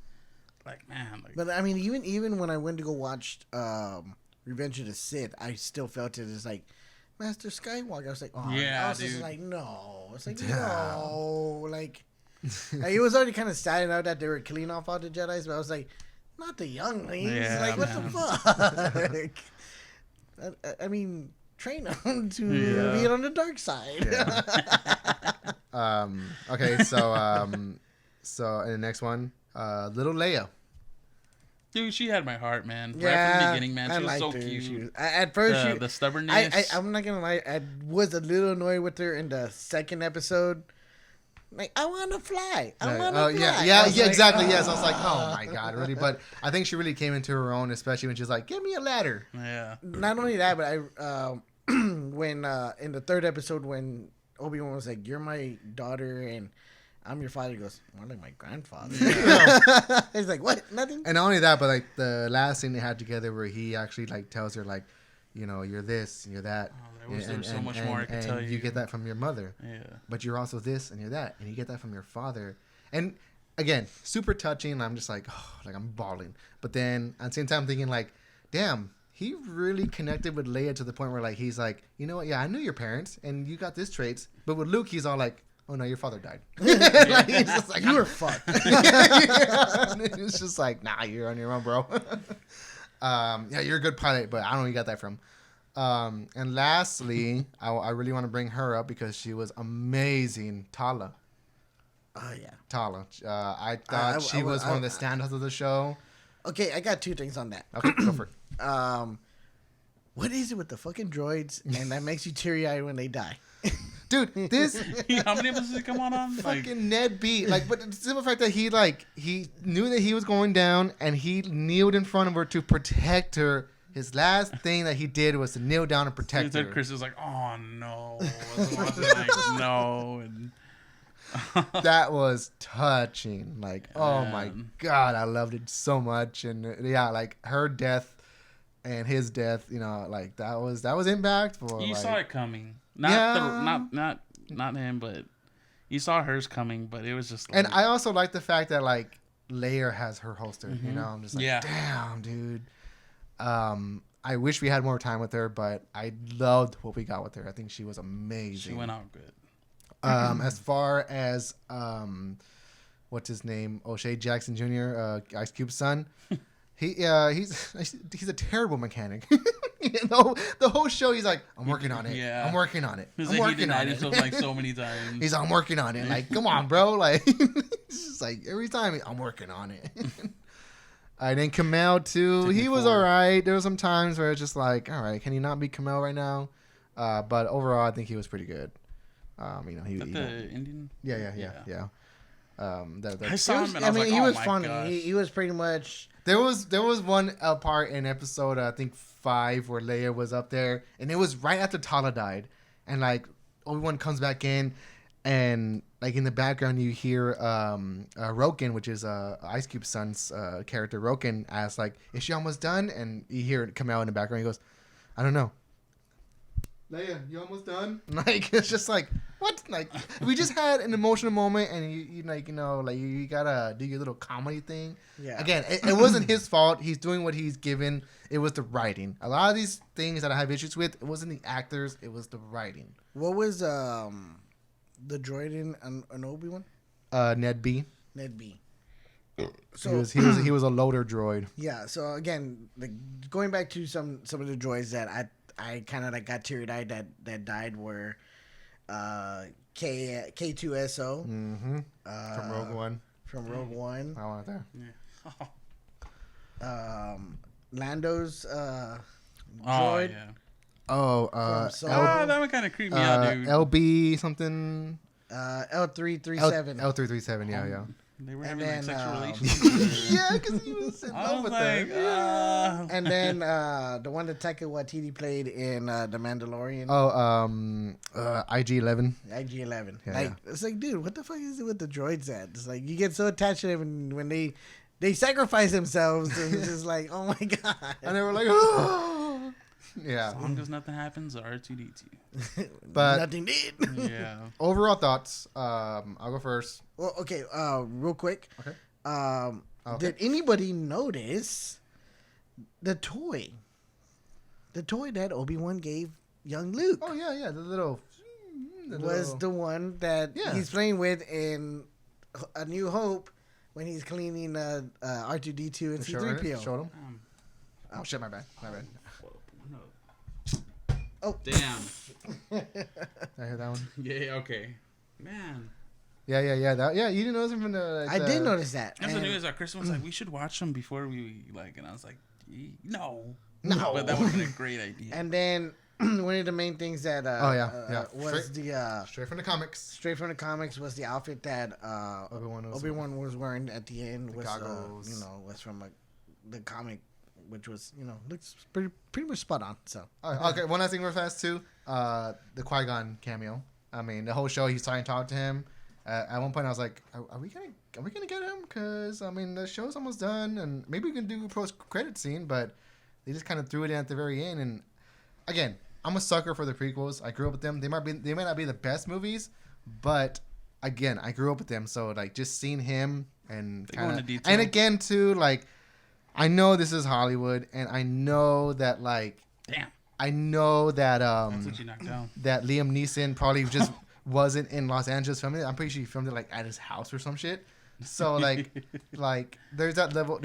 like man. Like, but I mean, even when I went to go watch Revenge of the Sith, I still felt it as like Master Skywalker. I was like, oh yeah, I was just like no, it's like no, like it was already kind of sad enough that they were killing off all the Jedis, but I was like, not the younglings. Like what the fuck. I mean, train them to be on the dark side. Okay, so in the next one, little Leia. Dude, she had my heart, man. Yeah, right from the beginning, man. She was so cute. At first, the stubbornness. I'm not gonna lie. I was a little annoyed with her in the second episode. Like, I want to fly. I want to fly. Yeah, exactly. Yes, I was like, oh my god, really? But I think she really came into her own, especially when she's like, "Give me a ladder." Yeah. Not only that, but I when in the third episode when Obi-Wan was like, "You're my daughter and I'm your father," he goes, "More like my grandfather." He's like, "What? Nothing." And not only that, but like the last scene they had together, where he actually like tells her like, you know, you're this and you're that. There was so much more I could tell you. You get that from your mother. Yeah. But you're also this and you're that. And you get that from your father. And again, super touching. I'm just like, oh, like I'm bawling. But then at the same time thinking like, damn, he really connected with Leia to the point where like he's like, you know what? Yeah, I knew your parents and you got this traits. But with Luke, he's all like, oh no, your father died. Like, he's just like, you were fucked. It's just like, nah, you're on your own, bro. Yeah, you're a good pilot, but I don't know where you got that from. And lastly, I really want to bring her up because she was amazing. Tala. Oh, yeah. Tala. I thought she was one of the standouts of the show. Okay, I got two things on that. Okay, go for it. What is it with the fucking droids and that makes you teary-eyed when they die? Dude, this... How many episodes did it come on? Fucking Ned beat. Like, but the simple fact that he knew that he was going down and he kneeled in front of her to protect her. His last thing that he did was to kneel down and protect her. Chris was like, "Oh no!" Like, no. And that was touching. Like, oh my god, I loved it so much. And yeah, like her death and his death, you know, like that was impactful. You like, saw it coming. Not not him, but you saw hers coming. But it was just. Like, and I also like the fact that like Leia has her holster. Mm-hmm. You know, I'm just like, damn, dude. I wish we had more time with her, but I loved what we got with her. I think she was amazing. She went out good. As far as what's his name, O'Shea Jackson Jr., Ice Cube's son, he's a terrible mechanic. You know, the whole show he's like, I'm working on it. Yeah. I'm working on it. I'm working on it. Himself like so many times. He's like, I'm working on it. Like, come on, bro. Like, it's just like every time I'm working on it. And then Camel too. He was all right. There were some times where it's just like, all right, can he not be Camel right now? But overall, I think he was pretty good. You know, Indian. Yeah. I saw him. And he was funny. He was pretty much. There was one part in episode I think 5 where Leia was up there, and it was right after Tala died, and like Obi-Wan comes back in, and like in the background you hear Roken, which is Ice Cube's son's character. Roken asks like, "Is she almost done?" And you hear it come out in the background. He goes, "I don't know." Leia, you almost done? Like, it's just like, what? Like, we just had an emotional moment, and you like, you know, like you gotta do your little comedy thing. Yeah. Again, it wasn't his fault. He's doing what he's given. It was the writing. A lot of these things that I have issues with, it wasn't the actors. It was the writing. What was the droid in an Obi-Wan? Ned B. Ned B. So he was a loader droid. Yeah. So again, like going back to some of the droids that I kind of like got teary-eyed that died were K2SO from Rogue One. From Rogue One. I want that. Yeah. Lando's droid. Yeah. That one kind of creeped me out, dude. LB something. L337. L337. Yeah. They were having like sexual relations. Yeah, because he was in love with her. And then the one that Taika Waititi played in The Mandalorian. IG-11. IG-11. Yeah, like it's like, dude, what the fuck is it with the droids at? It's like you get so attached to them when they sacrifice themselves. And it's just like, oh my god. And they were like, oh. Yeah. As long as nothing happens, R2D2. But nothing did. Yeah. Overall thoughts. I'll go first. Well, okay. Real quick. Okay. Okay. Did anybody notice the toy? The toy that Obi-Wan gave young Luke. Oh yeah. The little the one that he's playing with in A New Hope when he's cleaning R2D2 and C3PO. Showed him. Oh shit! My bad. Oh damn! I heard that one. Yeah. Okay. Man. Yeah. You didn't notice him from the. I did notice that. That's the news. Chris was like, "We should watch them before we like," and I was like, "No." But that would have been a great idea. And then one of the main things that was straight from the comics. Straight from the comics was the outfit that Obi-Wan was wearing at the end. Was was from the comic. Which was, looks pretty much spot on. So okay, one last thing real fast too. The Qui Gon cameo. I mean, the whole show he's trying to talk to him. At one point, I was like, "Are we gonna get him?" Because I mean, the show's almost done, and maybe we can do a post credit scene, but they just kind of threw it in at the very end. And again, I'm a sucker for the prequels. I grew up with them. They might not be the best movies, but again, I grew up with them. So like, just seeing him and again too, like. I know this is Hollywood, and I know that I know that that's what you knocked down. That Liam Neeson probably just wasn't in Los Angeles filming it. I'm pretty sure he filmed it like at his house or some shit. So like there's that level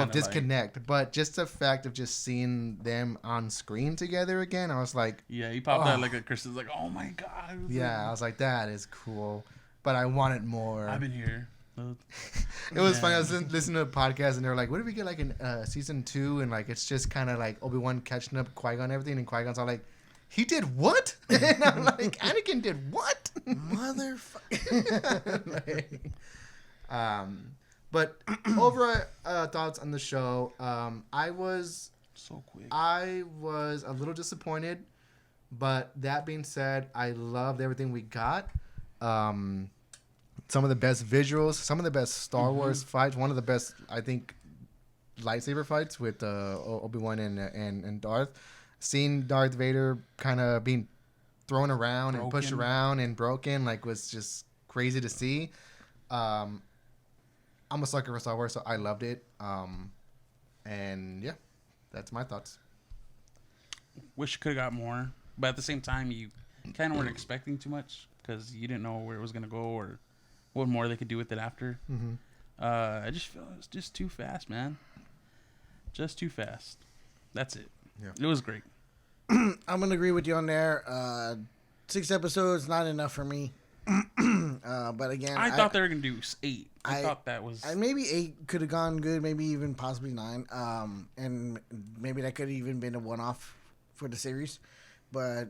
of disconnect. But just the fact of just seeing them on screen together again, I was like, yeah, he popped out like a Chris was like, oh my god. Yeah, I was like, that is cool, but I wanted more. I've been here. It was funny. I was listening to a podcast and they were like, "What if we get like in season 2 and like it's just kind of like Obi-Wan catching up Qui Gon and everything?" And Qui Gon's all like, "He did what?" And I'm like, "Anakin did what?" Motherfucker. But overall thoughts on the show. I was so quick. I was a little disappointed, but that being said, I loved everything we got. Some of the best visuals, some of the best Star Wars fights, one of the best, I think, lightsaber fights with Obi-Wan and Darth. Seeing Darth Vader kind of being thrown around and pushed around and broken, like, was just crazy to see. I'm a sucker for Star Wars, so I loved it. And yeah, that's my thoughts. Wish you could have got more, but at the same time, you kind of weren't expecting too much because you didn't know where it was gonna go or what more they could do with it after. Mm-hmm. I just feel it was just too fast, man. Just too fast. That's it. Yeah. It was great. I'm gonna agree with you on there. 6 episodes, not enough for me. But again, I thought they were gonna do 8. I thought that was maybe 8 could have gone good, maybe even possibly 9. And maybe that could have even been a one-off for the series. But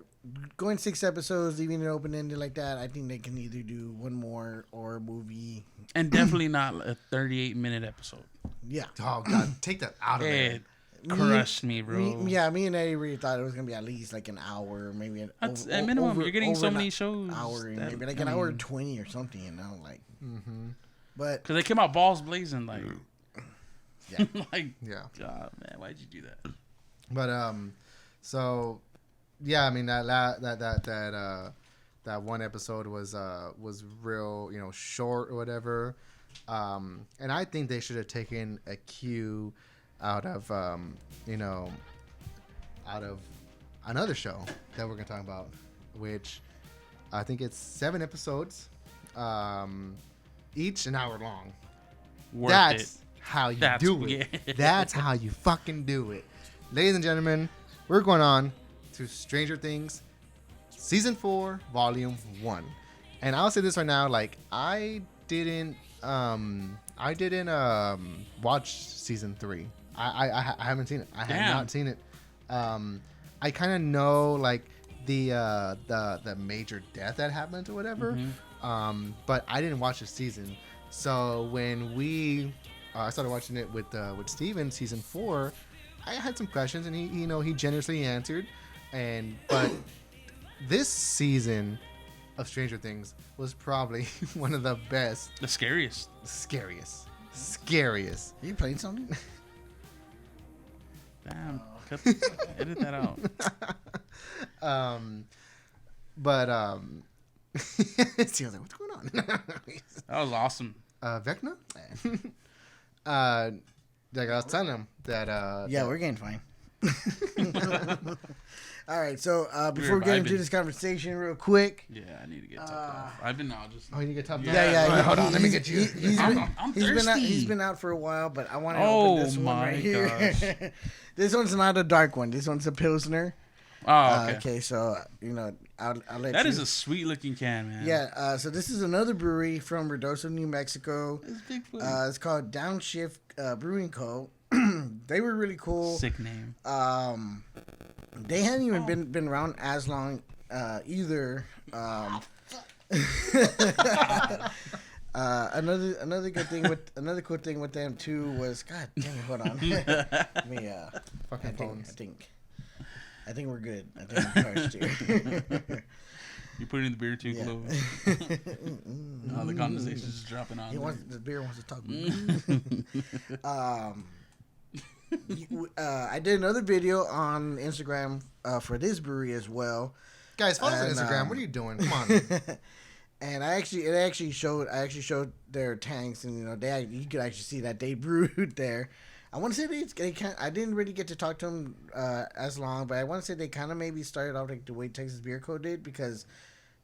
going 6 episodes, leaving it open ended like that, I think they can either do one more or a movie. And definitely not a 38-minute episode. Yeah. Oh God, take that out of there. It crushed me, bro. Me and Eddie really thought it was gonna be at least like an hour, maybe at minimum. You're getting so many shows. Hour, maybe like an hour and 20 or something, like. Mm-hmm. But because they came out balls blazing, like. Yeah. Like. Yeah. God, man, why'd you do that? But so, yeah, I mean that one episode was real, short or whatever. And I think they should have taken a cue out of another show that we're gonna talk about, which I think it's 7 episodes, each an hour long. That's how you do it. Yeah. That's how you fucking do it, ladies and gentlemen. We're going on to Stranger Things, season 4, volume 1, and I'll say this right now: like I didn't watch season 3. I haven't seen it. I have not seen it. I kind of know like the major death that happened or whatever. Mm-hmm. But I didn't watch the season. So when I started watching it with Steven, season 4, I had some questions and he generously answered. But this season of Stranger Things was probably one of the best. The scariest. Are you playing something? Damn. Edit that out. See, I was like, what's going on? That was awesome. Vecna? Like I was telling him that. We're getting fine. All right, so before we get into this conversation real quick. Yeah, I need to get topped off. I've been out just. Oh, you need to get topped off? Yeah. Hold on, let me get you. I'm thirsty. He's been out for a while, but I want to open this one right here. This one's not a dark one. This one's a Pilsner. Oh, okay. Okay, so, I'll let that you. is a sweet looking can, man. Yeah, so this is another brewery from Ruidoso, New Mexico. It's big. It's called Downshift Brewing Co. They were really cool. Sick name. They hadn't even been around as long either. Another cool thing with them too was, God dang it, hold on. Let me I think we're good. I think I'm charged here. You put it in the beer too close. The conversation's just dropping on. The beer wants to talk. I did another video on Instagram for this brewery as well. Guys, follow us on Instagram. What are you doing? Come on. And I actually showed their tanks, and you could actually see that they brewed there. I want to say they I didn't really get to talk to them as long, but I want to say they kind of maybe started off like the way Texas Beer Co. did, because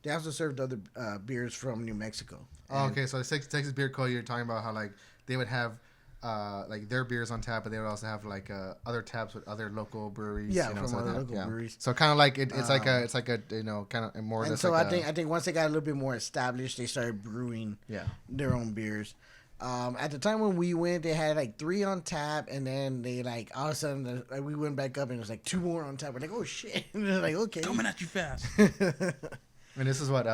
they also served other beers from New Mexico. Oh, okay, so Texas Beer Co. You're talking about how like they would have like their beers on tap, but they would also have like other taps with other local breweries. Yeah, from other local breweries. So kind of like it's like a kind of more. And so I think once they got a little bit more established, they started brewing their own beers. At the time when we went, they had like 3 on tap, and then they like all of a sudden we went back up and it was like 2 more on tap. We're like, oh shit! And they're like, okay, coming at you fast. And this is what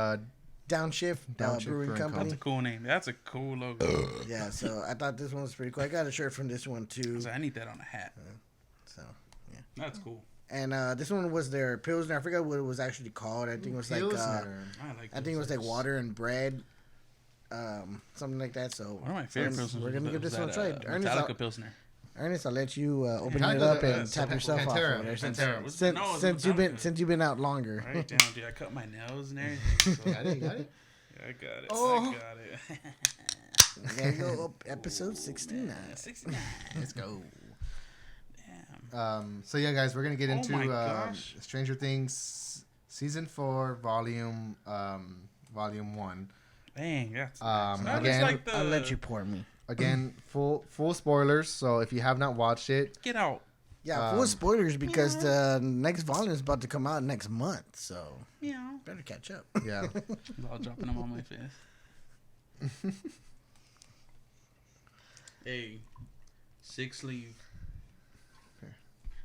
Downshift Brewing Company. That's a cool name. That's a cool logo. Yeah, so I thought this one was pretty cool. I got a shirt from this one too. I need that on a hat. So yeah, that's cool. And this one was their Pilsner. I forgot what it was actually called. I think it was like I think it was like water and bread. Something like that. So one of my favorite Pilsners. We're gonna give this one a try. Metallica Pilsner. Ernest, I'll let you open it up and tap yourself off over there since you've been out longer. Right down, dude. I cut my nails and everything. So. Got it. Yeah, I got it. Oh. I got it. There you go. Episode 69. 69. Let's go. Damn. So yeah, guys, we're gonna get into gosh. Stranger Things season 4, volume 1. Dang, that's again, like I'll let you pour me. Again, full spoilers. So if you have not watched it, get out. Yeah, full spoilers because the next volume is about to come out next month. So better catch up. Yeah, I'll dropping them on my face. Hey, 6 sleeve. Okay.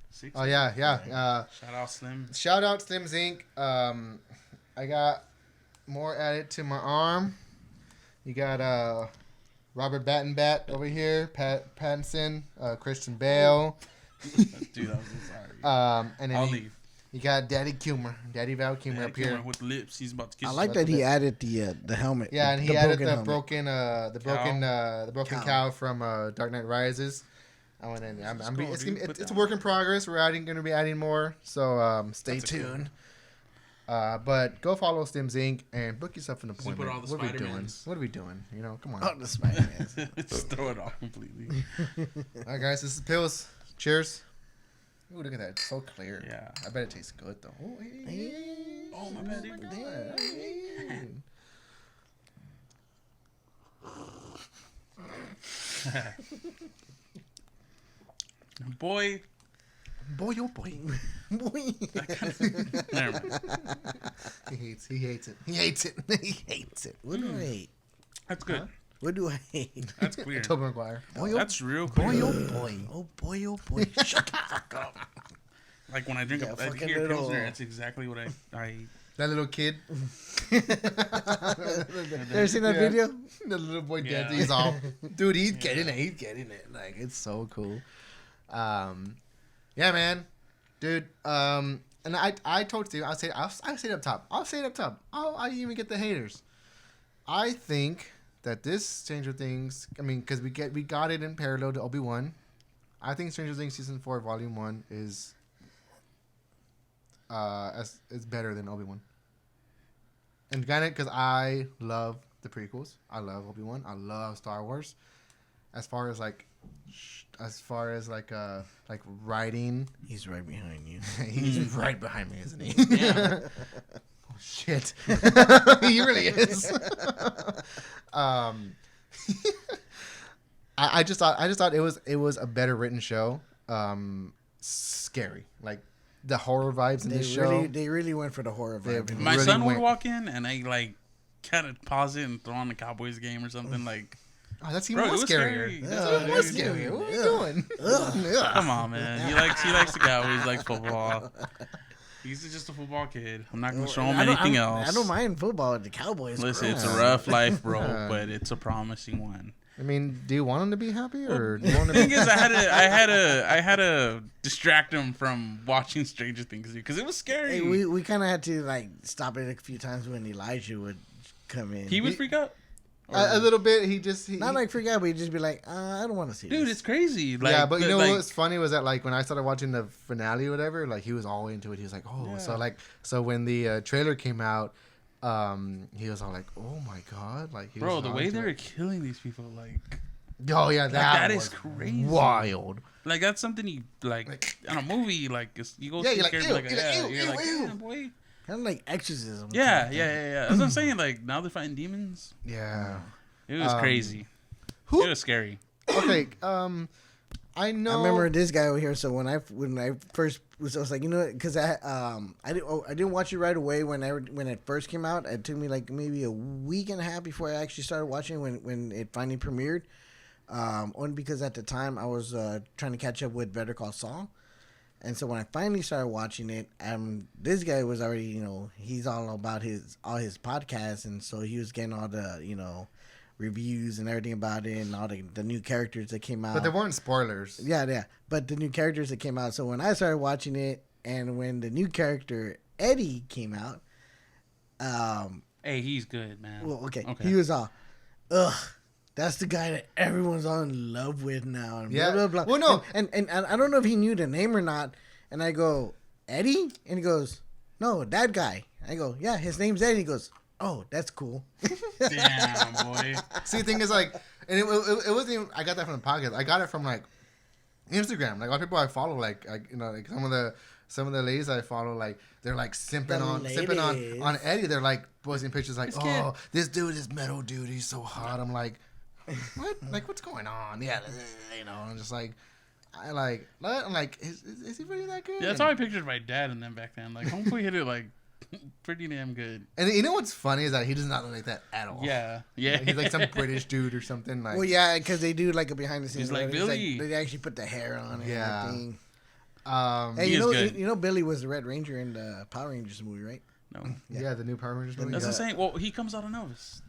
6. Oh yeah. Shout out Slim. Shout out Slim's Inc. I got more added to my arm. You got Robert Battenbat over here, Pattinson, Christian Bale. Dude, I'm sorry. And then I'll leave. You got Daddy Val Kilmer up here. With lips, he's about to kiss. I like that he added the helmet. Yeah, and he added the broken cow cow from Dark Knight Rises. It's a work in progress. We're going to be adding more, so stay tuned. But go follow Stims Inc. and book yourself an appointment. What are we doing? You know, come on. Oh, the Spider-Man. Just throw it off completely. All right, guys, this is Pills. Cheers. Ooh, look at that. It's so clear. Yeah. I bet it tastes good, though. Ooh, Oh, my bad. Boy, oh boy. Never mind. He hates it. What do I hate? That's good. What do I hate? That's clear. Tobey Maguire. That's real clear. Oh boy. Shut the fuck up. Like when I drink a Pilsner, that's exactly what I That little kid. Ever seen that video? The little boy dancing. He's all, dude, he's getting it. Like, it's so cool. Yeah, man. Dude, and I told Steve, I'll say it up top. I'll even get the haters. I think that this Stranger Things, I mean, because we got it in parallel to Obi-Wan. I think Stranger Things season 4, volume 1 is better than Obi-Wan. And granted, because I love the prequels, I love Obi-Wan, I love Star Wars. As far as writing, he's right behind you. He's right behind me, isn't he? Yeah. Oh shit, he really is. I just thought it was a better written show. Scary, like the horror vibes in this show. They really went for the horror vibe. My son would walk in and I like kind of pause it and throw on the Cowboys game or something like. Oh, that's even more scarier. That's more scarier. What are we doing? Come on, man. He likes the Cowboys. He likes football. He's just a football kid. I'm not gonna show him anything else. I don't mind football. The Cowboys. Listen, it's a rough life, bro, but it's a promising one. I mean, do you want him to be happy, or do you want him? The thing is, I had to distract him from watching Stranger Things because it was scary. Hey, we kind of had to like stop it a few times when Elijah would come in. He would freak out. A little bit. He not like freak out, but he'd just be like, I don't want to see this. Dude, it's crazy. Like, yeah, but you know what's funny was that like when I started watching the finale or whatever, like he was all into it. He was like, oh, yeah. So when the trailer came out, he was all like, oh my god, like bro, the way they're killing these people, like, oh yeah, that is crazy, wild. Like that's something you like in a movie, like you go see you're like, yeah, boy. Kind of like exorcism. Yeah. That's what I'm saying. Like now they're fighting demons. Yeah, it was crazy. It was scary. Okay, I know. I remember this guy over here. So when I first was, I was like, you know, because I didn't watch it right away when it first came out. It took me like maybe a week and a half before I actually started watching when it finally premiered. Only because at the time I was trying to catch up with Better Call Saul. And so when I finally started watching it, this guy was already, you know, he's all about all his podcasts, and so he was getting all the, you know, reviews and everything about it, and all the new characters that came out. But there weren't spoilers. Yeah. But the new characters that came out. So when I started watching it, and when the new character Eddie came out, hey, he's good, man. Well, okay. He was all, ugh. That's the guy that everyone's all in love with now. And Yeah. blah, blah, blah. Well, no. And I don't know if he knew the name or not. And I go, Eddie? And he goes, no, that guy. I go, yeah, his name's Eddie. He goes, oh, that's cool. Damn, boy. See, the thing is, like, and it wasn't even, I got that from the podcast. I got it from, like, Instagram. Like, a lot of people I follow, like some of the ladies I follow, like, they're, like, simping on Eddie. They're, like, posting pictures like, this dude is metal dude. He's so hot. I'm like, what? Like, what's going on? Yeah, I'm just like, I'm like, is he really that good? Yeah, that's how I pictured my dad and them back then. Like, hopefully hit it, like, pretty damn good. And you know what's funny is that he does not look like that at all. Yeah. Like, he's like some British dude or something. Like, well, yeah, because they do, like, a behind the scenes. He's like Billy. They actually put the hair on it. Yeah. And Hey, you know Billy was the Red Ranger in the Power Rangers movie, right? No. Yeah, the new Power Rangers movie. That's the same. Well, he comes out on Elvis.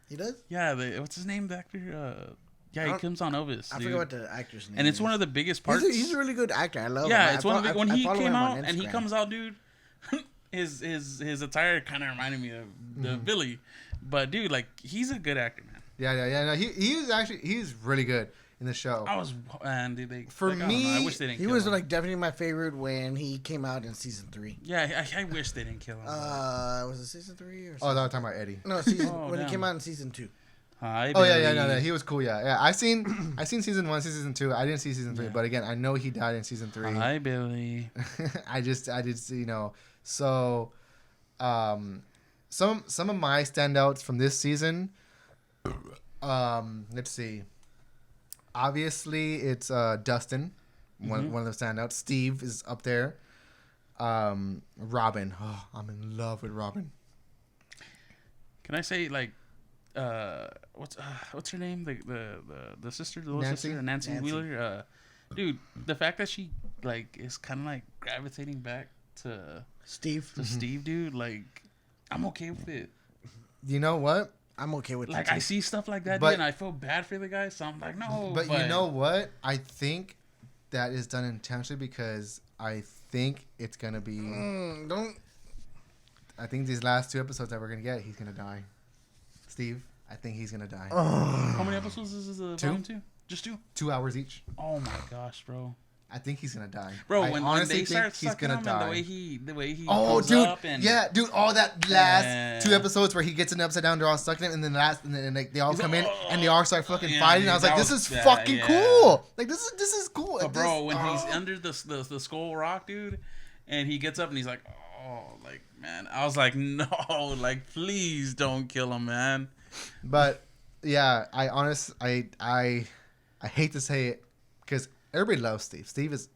He does? Yeah, what's his name, the actor? Yeah, he comes on Elvis. I forgot what the actor's name and it's is. one of the biggest parts. He's a really good actor. I love him. Yeah, it's one of the when he follow came him on out and he Instagram. comes out, dude. his attire kind of reminded me of the Billy, but dude, like he's a good actor, man. Yeah. No, he's really good in the show. I was, and dude, For like, me, I wish they didn't. He kill was him. like definitely my favorite when he came out in season 3. Yeah, I wish they didn't kill him. Was it season 3 or? Oh, no, I'm talking about Eddie. No, when he came out in season 2. Hi, Oh yeah, no, he was cool. Yeah. I seen season 1, season 2. I didn't see season 3, but again, I know he died in season 3. Hi, Billy. I did see, so, some of my standouts from this season. Let's see. Obviously, it's Dustin, one of the standouts. Steve is up there. Robin. Oh, I'm in love with Robin. Can I say like, what's her name? The sister, the little sister, Nancy Wheeler. Dude, the fact that she like is kind of like gravitating back to Steve, dude. Like, I'm okay with it. You know what? I'm okay with Like, that. I see stuff like that, dude, and I feel bad for the guy, so I'm like, no. But you know what? I think that is done intentionally because I think it's gonna be. I think these last 2 episodes that we're gonna get, he's gonna die. Steve, I think he's gonna die. How many episodes is this? 2? Volume 2? Just 2? 2 hours each. Oh my gosh, bro. I think he's gonna die. Bro, I when honestly they start think he's sucking gonna him die. and the way he Oh, comes dude, up and yeah, dude, all that last 2 episodes where he gets in upside down, they're all sucking him, and then like they all come in and they all start fucking fighting. dude, I was like, that this was is bad, fucking yeah. cool. Like this is cool. But bro, when he's under the skull rock, dude, and he gets up and he's like, oh, like man, I was like, no, like please don't kill him, man. But yeah, I hate to say it because everybody loves Steve. He's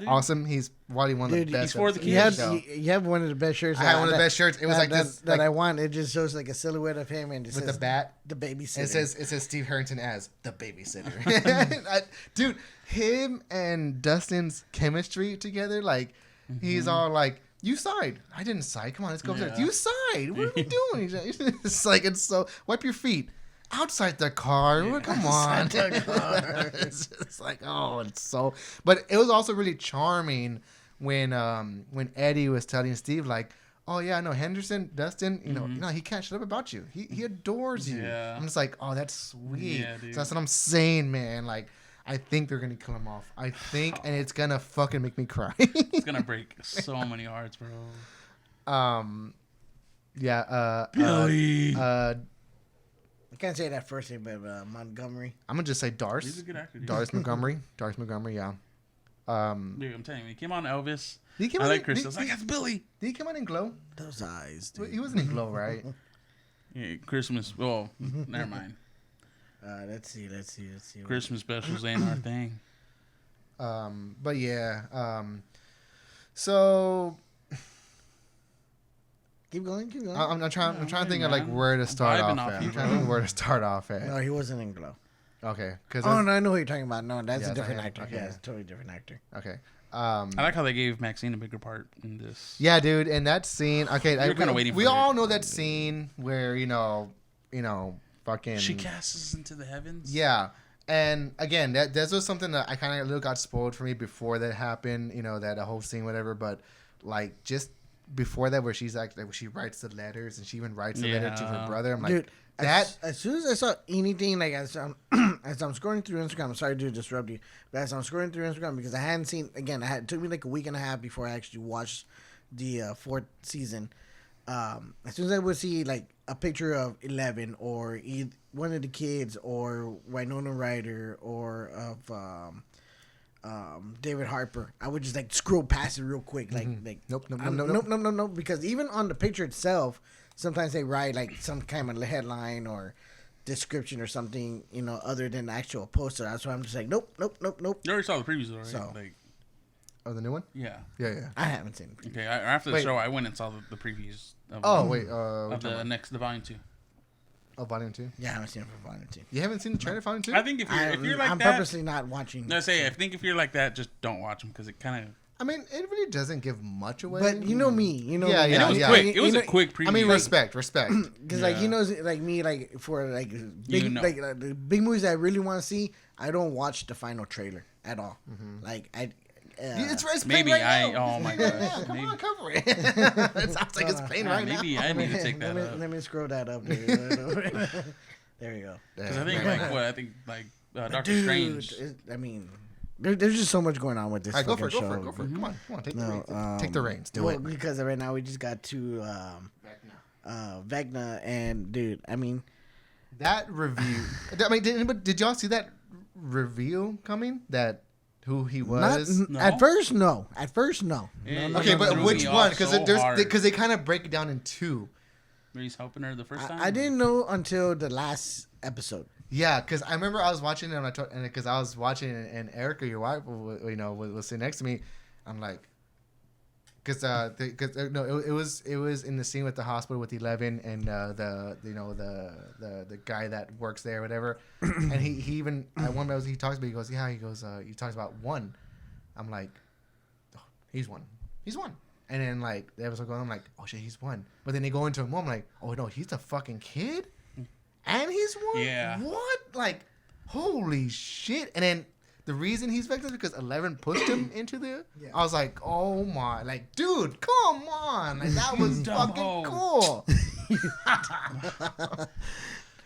awesome. He's probably one of the best. He's for the You kids. have one of the best shirts. I had one of the best shirts. It was like this that I want. It just shows like a silhouette of him and it with says the bat. the babysitter. It says Steve Harrington as the babysitter. Dude, him and Dustin's chemistry together, like he's all like, "You sighed. I didn't sigh. Come on, let's go upstairs. You sighed. What are we doing?" It's like it's so. Wipe your feet. Outside the car. Yeah. Come on. It's just like, oh, it's so. But it was also really charming when Eddie was telling Steve like, oh yeah, no, Henderson, Dustin, you know, he can't shut up about you. He adores you. Yeah. I'm just like, oh, that's sweet. Yeah, so that's what I'm saying, man. Like, I think they're gonna kill him off. I think, and it's gonna fucking make me cry. It's gonna break so many hearts, bro. Yeah. Billy. I can't say that first name, but Montgomery. I'm gonna just say Darth. He's a good actor. Darth Montgomery. Darth Montgomery. Yeah. Dude, I'm telling you, he came on Elvis. He came I on like Chris. I was like, that's Billy. Did he come on in Glow? Those eyes, dude. He wasn't in Glow, right? Yeah, Christmas. Well, never mind. Let's see. Christmas specials ain't our thing. But yeah. So. Keep going. I'm trying to think of like where to start off at. I'm trying to think where to start off at. No, he wasn't in Glow. Okay. No, I know who you're talking about. No, that's a different actor. Okay. Yeah, it's a totally different actor. Okay. I like how they gave Maxine a bigger part in this. Yeah, dude, and that scene. Okay, we were kind of waiting. We all know that scene where fucking. She casts us into the heavens. Yeah. And again, that was something that I kind of a little got spoiled for me before that happened. That whole scene, whatever. But like just before that, where she's like she writes the letters and she even writes the letter to her brother. I'm like, dude, as soon as I saw anything like as I'm scrolling through Instagram, I'm sorry to disrupt you, but as I'm scrolling through Instagram because I hadn't seen it took me like a week and a half before I actually watched the fourth season. As soon as I would see like a picture of 11 or one of the kids or Winona Ryder or of David Harper, I would just like scroll past it real quick, like nope, because even on the picture itself, sometimes they write like some kind of headline or description or something, other than the actual poster. That's why I'm just like, nope. You already saw the previews, though, right? So, oh, the new one? Yeah. I haven't seen the previews. Okay, after the show, I went and saw the previews. Of the Volume 2. Oh, Volume 2? Yeah, I haven't seen it for Volume 2. You haven't seen the trailer for Volume 2? I think if you're like I'm that... I'm purposely not watching. I think if you're like that, just don't watch them, because it kind of... I mean, it really doesn't give much away. But you know me. Yeah. And it was quick. It was a quick preview. I mean, respect. Because, like, he knows, like, me, like, for, like, big, the big movies that I really want to see, I don't watch the final trailer at all. Mm-hmm. Like, it's maybe right I... now. Oh, my gosh. Yeah, come on, cover it. It sounds like it's playing right now. Maybe I need to take that up. Let me scroll that up. There you go. Because I think, Doctor Strange... I mean... There's just so much going on with this show. Go for it. Mm-hmm. Come on. Take the reins. Do it. Because right now we just got to Vecna, and dude, I mean, that review. I mean, did y'all see that reveal coming? That who he was? No? At first, no. Okay, but which one? Because they kind of break it down in two. Where he's helping her the first time. I didn't know until the last episode. Yeah, because I remember I was watching it and because I was watching it and Erica, your wife, was sitting next to me. I'm like, it was in the scene with the hospital with 11 and the guy that works there, or whatever. And he even at one moment he talks to me. He goes, he talks about one. I'm like, oh, he's one. And then like the episode goes, I'm like, oh shit, he's one. But then they go into a moment, I'm like, oh no, he's the fucking kid. And he's one? Yeah. What? Like, holy shit. And then the reason he's Vecna is because 11 pushed him into the... Yeah. I was like, oh my... Like, dude, come on. Like, that was fucking cool.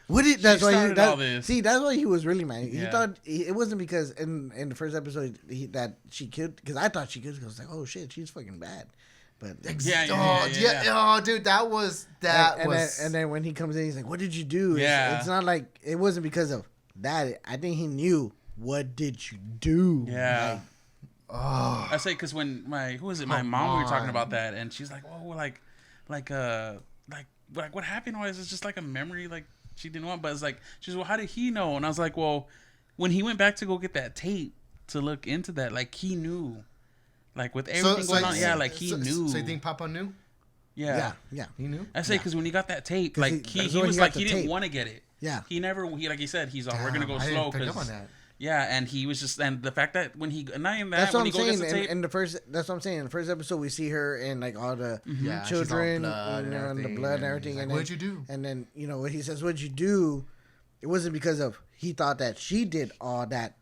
That's why he was really mad. He thought... It wasn't because in the first episode that she killed... Because I thought she killed... Because I was like, oh shit, she's fucking bad. But oh, dude, that was. And then when he comes in, he's like, "What did you do?" It's not like it wasn't because of that. I think he knew what did you do. Yeah. I say because when my mom we were talking about that, and she's like, "Oh, like what happened was it's just like a memory like she didn't want." But it's like she's, "Well, how did he know?" And I was like, "Well, when he went back to go get that tape to look into that, like he knew." Like with everything going on, he knew. So you think Papa knew? Yeah, he knew. I say because when he got that tape, like he was like he didn't want to get it. Yeah, he like he said, he's all we're gonna go slow because and he was just and the fact that when he not even that that's when what he I'm goes saying. the tape, in the first, that's what I'm saying. In the first episode, we see her and like all the children and the blood and everything. Like, and what'd you do? And then what he says, "What'd you do?" It wasn't because of he thought that she did all that.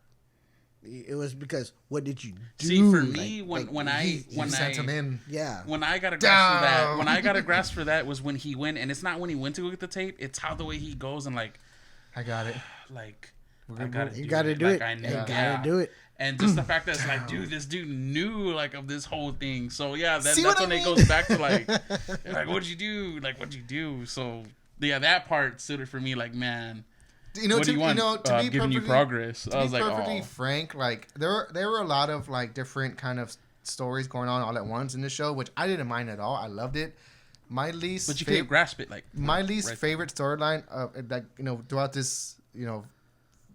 It was because what did you do? See, for me, when I sent him in, when I got a grasp for that, when I got a grasp for that was when he went, and it's not when he went to go get the tape. It's how the way he goes and like, I got it. Like, you gotta do it. I knew, you gotta do it. And just the fact that it's like, dude, this dude knew like of this whole thing. So yeah, that's when it goes back to like what'd you do? Like, what'd you do? So yeah, that part suited for me. Like, man. What do you want? To be giving you progress. I was like, perfectly frank, like there were a lot of like different kind of stories going on all at once in the show, which I didn't mind at all. I loved it. My least, but you can't grasp it. Like my least favorite storyline of like throughout this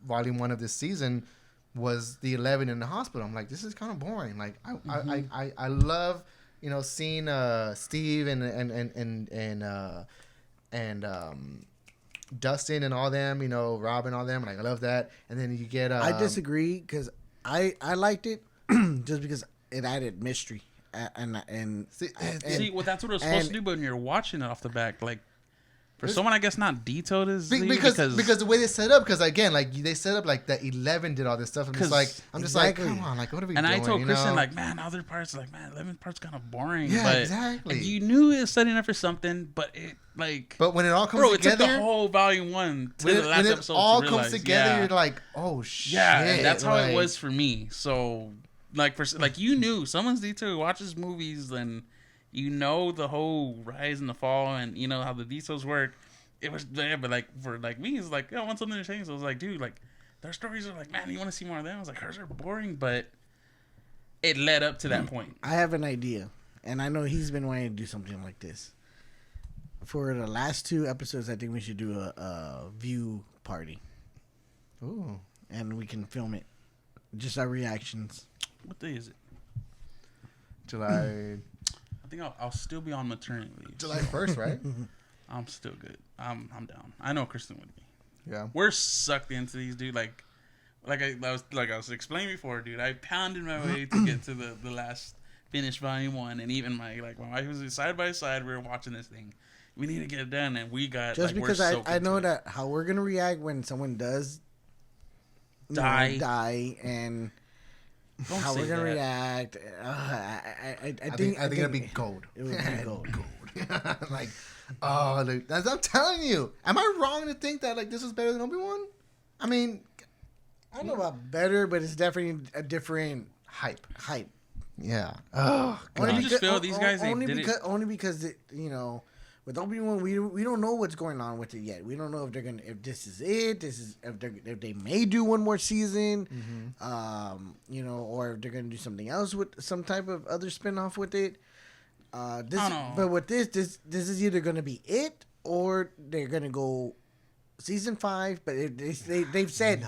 volume 1 of this season was the 11 in the hospital. I'm like, this is kind of boring. Like I love seeing Steve and Dustin and all them, Rob and all them, and I love that. And then you get. I disagree because I liked it just because it added mystery and see, well, that's what it was supposed to do. But when you're watching it off the back, like For someone, I guess, not detailed as because the way they set up, because again, like they set up like that 11 did all this stuff. I'm just like, come on, like what are we doing? And I told Kristen, like, man, other parts, like, man, 11 parts kind of boring. Yeah, but, exactly. Like, you knew it was setting up for something, but it but when it all comes together, it took the whole volume 1 to the last episode. When it all comes together, you're like, oh shit. Yeah, and that's how it was for me. So, like, you knew someone's detail who watches movies, and you know the whole rise and the fall, and you know how the details work. It was there, but like for like me, it's like I want something to change. So I was like, dude, like their stories are like, man, you want to see more of them? I was like, hers are boring, but it led up to that point. I have an idea, and I know he's been wanting to do something like this. For the last 2 episodes, I think we should do a view party. Ooh, and we can film it, just our reactions. What day is it? July. I think I'll still be on maternity leave. July 1st, right? I'm still good. I'm down. I know Kristen would be. Yeah. We're sucked into these, dude. Like I was explaining before, dude. I pounded my way to get to the last finished volume 1, and even my wife was side by side. We were watching this thing. We need to get it done, and we got just because I know that how we're gonna react when someone does die, and Don't how say we're gonna that. react. I think it'll be gold. It would be gold. Like, oh, look, that's I'm telling you. Am I wrong to think that like this was better than Obi-Wan? I mean, I don't know about better, but it's definitely a different hype. Yeah. Oh, God. You just feel these guys only because it, with Obi-Wan, we don't know what's going on with it yet. We don't know if this is it. If they may do one more season, or if they're gonna do something else with some type of other spinoff with it. But with this is either gonna be it or they're gonna go season 5. But they've said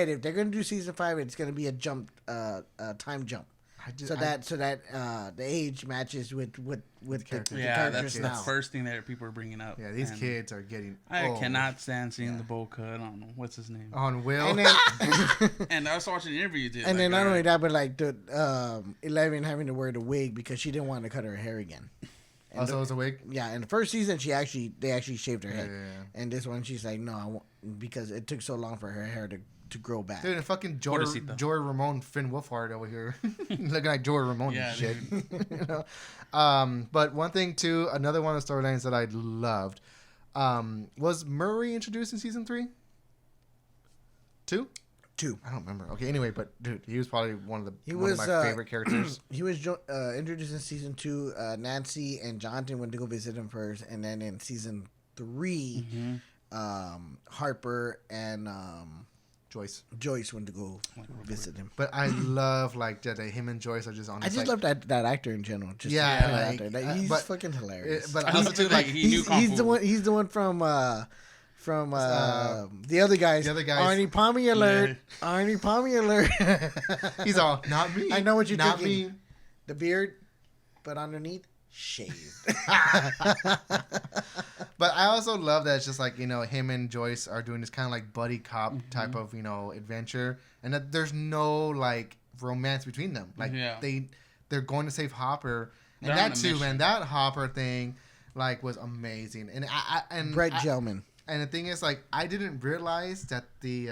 if they're gonna do season 5, it's gonna be a time jump. So that the age matches with the characters. Yeah, that's now. the first thing that people are bringing up. Yeah, these kids are getting. I cannot stand seeing the bowl cut on what's his name on Will. And, then, and I was watching the interview, dude. And then not only that, but like the 11 having to wear the wig because she didn't want to cut her hair again. And so it was a wig. Yeah, in the first season, they actually shaved her head. Yeah. And this one, she's like, no, I won't, because it took so long for her hair to grow back. Dude, and fucking Joy Ramone Finn Wolfhard over here looking like Joy Ramone and shit. But one thing too, another one of the storylines that I loved was Murray introduced in season 3. 2? I don't remember. Okay, anyway, but dude, he was probably one of my favorite characters. He was introduced in season 2. Nancy and Jonathan went to go visit him first, and then in season 3, Harper and Joyce went to go visit him. But I love like that him and Joyce are just on. I just love that actor in general. Just he's fucking hilarious. But I also too, like he knew Kung Fu. He's the one from the other guys. Arnie Palmy alert. Yeah. Arnie Palmy alert. He's all, not me. I know what you're not thinking. Me. The beard, but underneath, shaved. But I also love that it's just like, him and Joyce are doing this kind of like buddy cop type of, adventure. And that there's no like romance between them. Like they're going to save Hopper. And that too, man, that Hopper thing like was amazing. And Brett Gelman. And the thing is, like, I didn't realize that the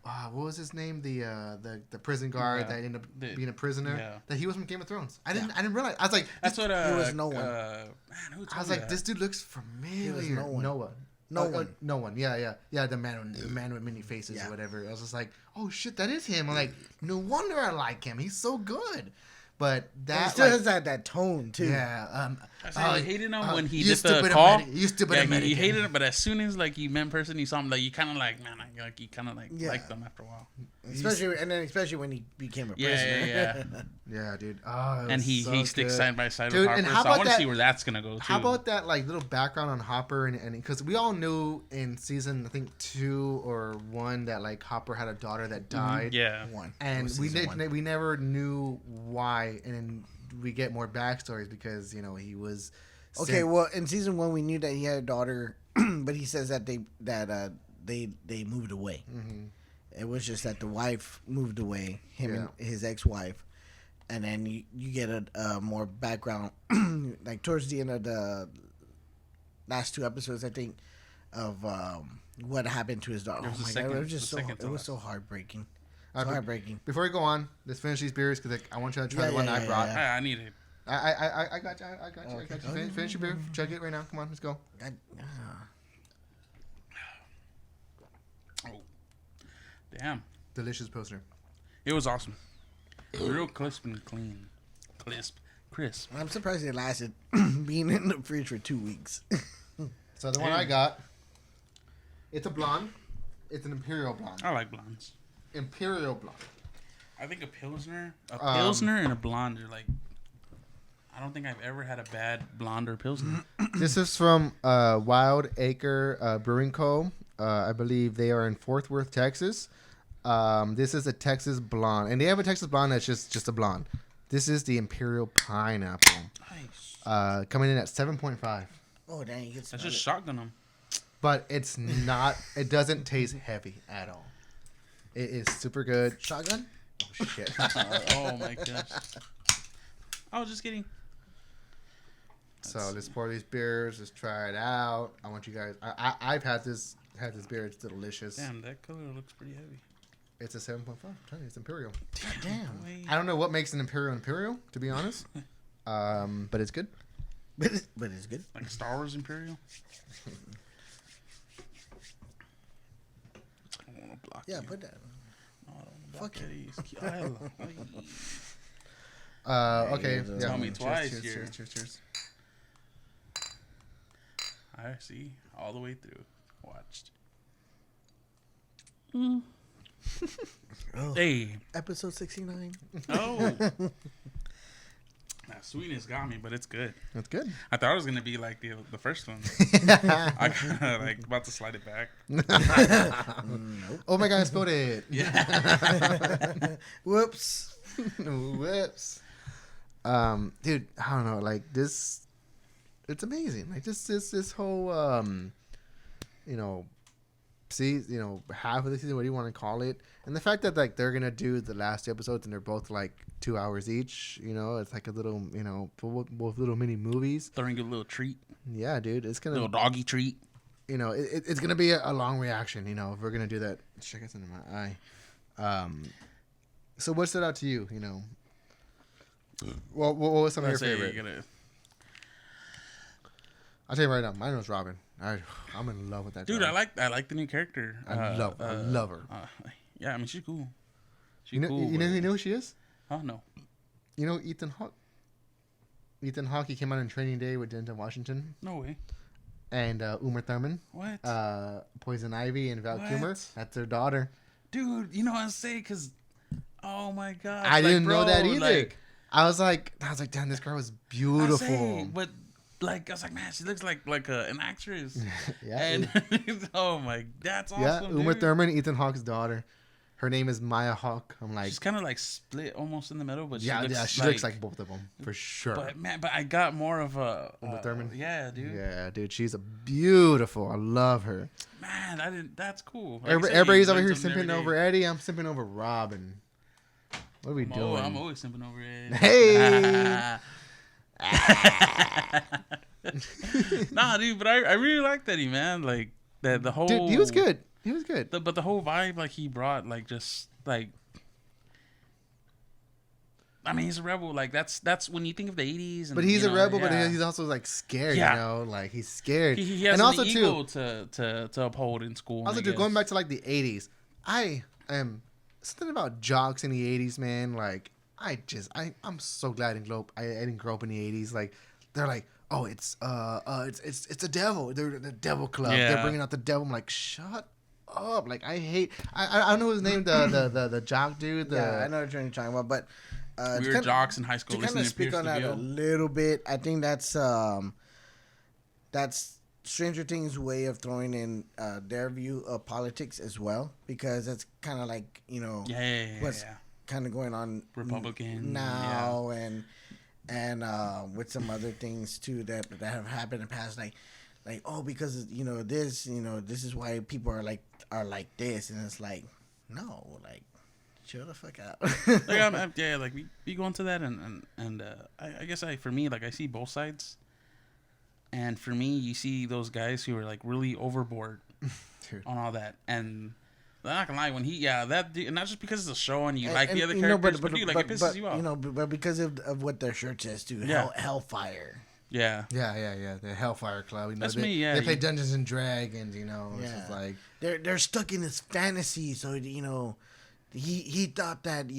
what was his name? The prison guard that ended up being a prisoner. That he was from Game of Thrones. I didn't realize. I was like, that's what. He was no one. Man, who told I was like, this dude looks familiar. He was no one. No one. Yeah. The man with many faces or whatever. I was just like, oh shit, that is him. I'm like, no wonder I like him. He's so good. But that he still has that tone too. Yeah. I hated him when he did the call. He hated him, but as soon as like you met in person, you saw him, like you kind of like, man, like you kind of like liked them after a while. Especially when he became a prisoner. Yeah, dude. And he sticks side by side dude, with Harper. And how so about I want to see where that's gonna go. How about that like little background on Hopper and because we all knew in season I think 2 or 1 that like Hopper had a daughter that died. Yeah. 1. And we never knew why, and then we get more backstories because he was. Okay, well, in season 1 we knew that he had a daughter, but he says that they moved away. Mm-hmm. It was just that the wife moved away, and his ex-wife, and then you get a more background, like towards the end of last 2 episodes, I think, of what happened to his daughter. Oh my god, it was just so heartbreaking. Heartbreaking. Before we go on, let's finish these beers because I want you to try the one I brought. Yeah, I need it. I got you. Finish your beer. Check it right now. Come on, let's go. Oh, damn! Delicious poster. It was awesome. Real crisp and clean. Crisp. I'm surprised it lasted being in the fridge for 2 weeks. So the one I got, it's a blonde. It's an imperial blonde. I like blondes. Imperial blonde. I think a pilsner and a blonde are like. I don't think I've ever had a bad blonde or pilsner. This is from Wild Acre Brewing Co. I believe they are in Fort Worth, Texas. This is a Texas blonde, and they have a Texas blonde that's just a blonde. This is the Imperial Pineapple. Nice. Coming in at 7.5. Oh dang! You That's just shotgun them. But it's not. It doesn't taste heavy at all. It is super good. Shotgun? Oh shit! Oh my gosh! I was just kidding. So let's pour these beers. Let's try it out. I want you guys. I've had this beer. It's delicious. Damn, that color looks pretty heavy. It's a 7.5. I'm telling you, it's Imperial. Damn. I don't know what makes an Imperial, to be honest. But it's good. But it's good. Like Star Wars Imperial. I want to block Yeah, you. put that. No, I don't Fuck you. Okay. Yeah, tell me twice. Cheers. I see. All the way through. Watched. Oh, Hey. episode 69. Oh. That sweetness got me, but it's good. That's good. I thought it was going to be like the first one. I kind of like about to slide it back. Nope. Oh my god, I spilled it. Yeah. Whoops. Whoops. Dude, I don't know. Like this, it's amazing. Like this whole, half of the season, what do you want to call it? And the fact that like they're gonna do the last 2 episodes and they're both like 2 hours each. It's like a little, both little mini movies. Throwing a little treat. Yeah, dude, it's gonna Little doggy treat. It's gonna be a long reaction. If we're gonna do that. Check it under my eye. So what stood out to you? What was some of your favorite? I'll tell you right now, mine was Robin. I'm in love with that. Dude, girl. I like the new character. I love her. Yeah, I mean she's cool. You know who she is? Oh no. You know Ethan Hawke. Ethan Hawke, he came out on Training Day with Denzel Washington. No way. And Uma Thurman. What? Poison Ivy and Val Kilmer. That's their daughter. Dude, you know what I'm saying? Because, oh my god, I didn't know that either. I was like, damn, this girl was beautiful. But I was like, man, she looks like an actress. Yeah. And oh my, that's awesome. Yeah, Uma dude. Thurman, Ethan Hawke's daughter. Her name is Maya Hawke. I'm like, she's kind of like split almost in the middle, but she looks like both of them for sure. But I got more of a Uma Thurman. Yeah, dude. Yeah, dude, she's beautiful. I love her. Man, that's cool. Like Everybody's over here simping over Eddie. I'm simping over Robin. What are we doing? I'm always simping over Eddie. Hey. Nah, dude, but I really like Eddie, man. Like the whole. Dude, he was good. He was good. But the whole vibe, like he brought, like just like. I mean, he's a rebel. Like that's when you think of the '80s. But he's a rebel, but he's also like scared. Yeah. Like he's scared. He has and also an ego to uphold in school. Also, dude, going back to like the '80s, I am something about jocks in the '80s, man. Like I'm so glad I didn't grow up in the '80s. Like they're like, oh, it's the devil. They're the devil club. Yeah. They're bringing out the devil. I'm like, shut up. Like I don't know his name. The jock dude. Yeah, I know what you're talking about, but. We were jocks in high school. To kind of speak on that a little bit, I think that's Stranger Things' way of throwing in their view of politics as well, because it's kind of like what's kind of going on Republican now, and with some other things too that have happened in the past, like because this is why people are like this, and it's like no, like. Chill the fuck out. Like we go into that, and I guess for me, like I see both sides, And for me, you see those guys who are like really overboard Dude. on all that. And I'm not gonna lie, when that dude, and not just because it's a show and you like the other characters, but dude, like it pisses you off. You know, but because of what their shirt says too, Hellfire. Yeah. The Hellfire Club. You know, That's they, me. Yeah, they play Dungeons and Dragons. You know, it's just like they're stuck in this fantasy. So you know, he thought that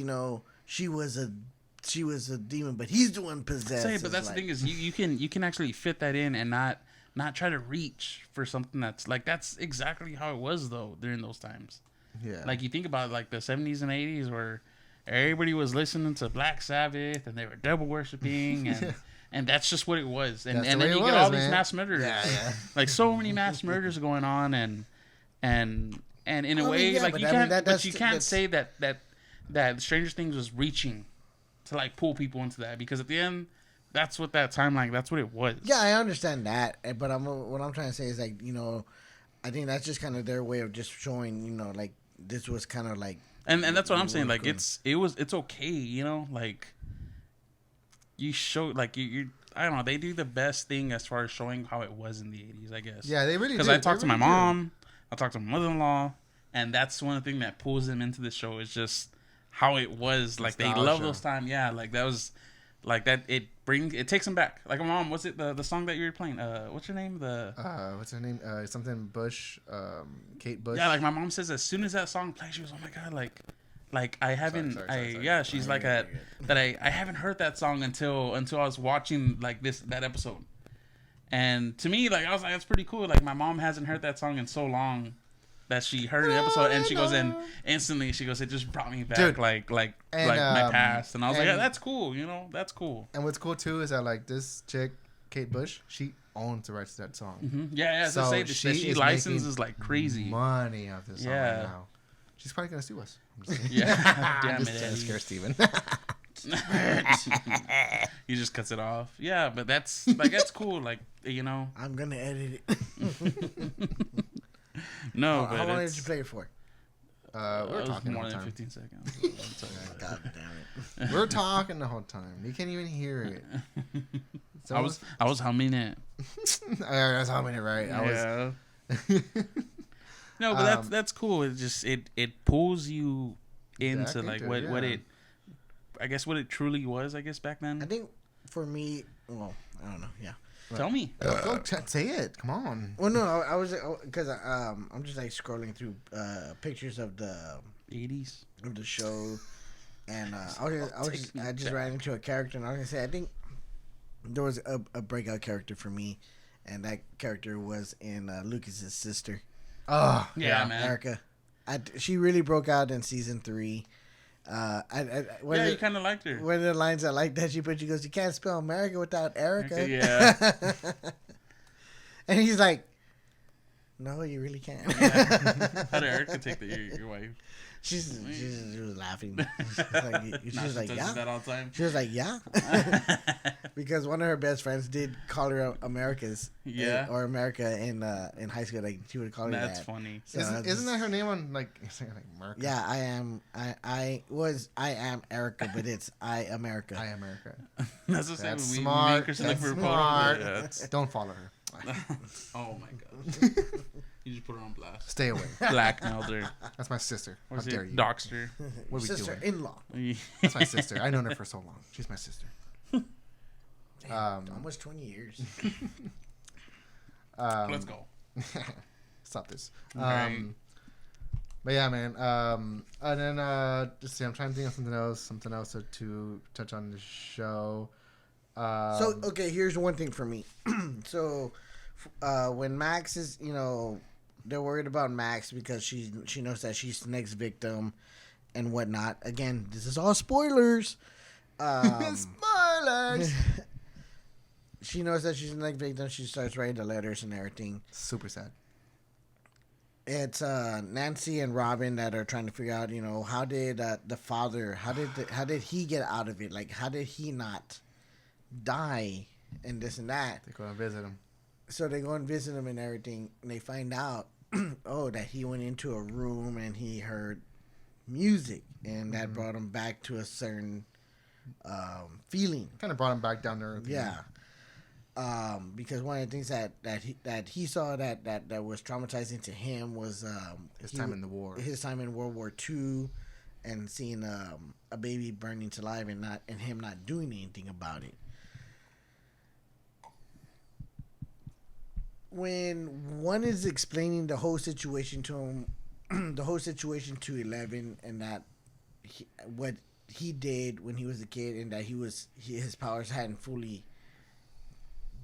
she was a demon, but he's the one possessed. But that's the thing is you can actually fit that in and not try to reach for something that's exactly how it was though during those times. Yeah. Like you think about like the 70s and 80s where everybody was listening to Black Sabbath and they were devil worshiping and and that's just what it was. And then you get all these mass murders. Yeah. Like so many mass murders going on and in a way like you can't say that Stranger Things was reaching to like pull people into that because at the end that's what that timeline that's what it was. Yeah, I understand that, but what I'm trying to say is like I think that's just kind of their way of just showing like this was kind of like and that's what I'm saying like it's okay like you show like you I don't know they do the best thing as far as showing how it was in the 80s I guess. Yeah, they really do. Because I talked to my mom, I talked to my mother-in-law, and that's one thing that pulls them into the show is just how it was like they love those times. Yeah, like that was like that it takes them back. Like my mom, what's it the song that you were playing? What's her name? What's her name? Something Bush, Kate Bush. Yeah, like my mom says as soon as that song plays, she goes, "Oh my god!" Like I haven't sorry. She's like that I haven't heard that song until I was watching like that episode. And to me, like I was like, that's pretty cool. Like my mom hasn't heard that song in so long that she heard the episode and she goes in instantly. She goes, it just brought me back, dude, like my past. And I was like, yeah, that's cool. That's cool. And what's cool too is that like this chick, Kate Bush, she owns the rights to that song. Mm-hmm. Yeah. So she licenses like crazy money off this song right now. She's probably gonna sue us. Yeah, damn it. Just scare Steven. He just cuts it off. Yeah, but that's cool. Like I'm gonna edit it. No, but how long did you play it for? We're talking more the whole than time. 15 seconds. God damn it! We're talking the whole time. You can't even hear it. So I was humming it. I was humming it right. Yeah. No, but that's cool. It just it pulls you into like what it. I guess what it truly was. I guess back then. I think for me, well, I don't know. Yeah. Tell me. Go say it. Come on. Well, no, I was because I'm just like scrolling through pictures of the 80s of the show, and I just ran into a character, and I was gonna say I think there was a breakout character for me, and that character was in Lucas's sister. Oh yeah, man, Erica. She really broke out in season 3. You kind of liked her. One of the lines I like that she goes, "You can't spell America without Erica." Yeah. And he's like, "No, you really can't." Yeah. How did Erica take your wife? She was laughing. She was like, "Yeah." That all the time. She was like, "Yeah," because one of her best friends did call her America's. Yeah. Or America in high school, like she would call her that. That's funny. So isn't that her name on like America? Yeah, I am Erica, but it's I America. I America. That's the same. That's smart. That's smart. Yeah. Don't follow her. Oh my god. You just put her on blast. Stay away. Blackmailed her. That's my sister. How dare you? Doxed her. What are we doing? Sister-in-law. That's my sister. I've known her for so long. She's my sister. Almost 20 years. Let's go. Stop this. Right. But yeah, man. And then just see, I'm trying to think of something else to touch on the show. So okay, here's one thing for me. So when Max is, they're worried about Max because she knows that she's the next victim and whatnot. Again, this is all spoilers. Spoilers. She knows that she's the next victim. She starts writing the letters and everything. Super sad. It's Nancy and Robin that are trying to figure out, how did the father, how did he get out of it? Like, how did he not die and this and that? They go and visit him. So they go and visit him and everything, and they find out, that he went into a room and he heard music, and that brought him back to a certain feeling. Kind of brought him back down to earth. Yeah. because one of the things that he saw that was traumatizing to him was his time in the war, his time in World War II, and seeing a baby burning to life and him not doing anything about it. When one is explaining the whole situation to him, the whole situation to 11, and that what he did when he was a kid, and that his powers hadn't fully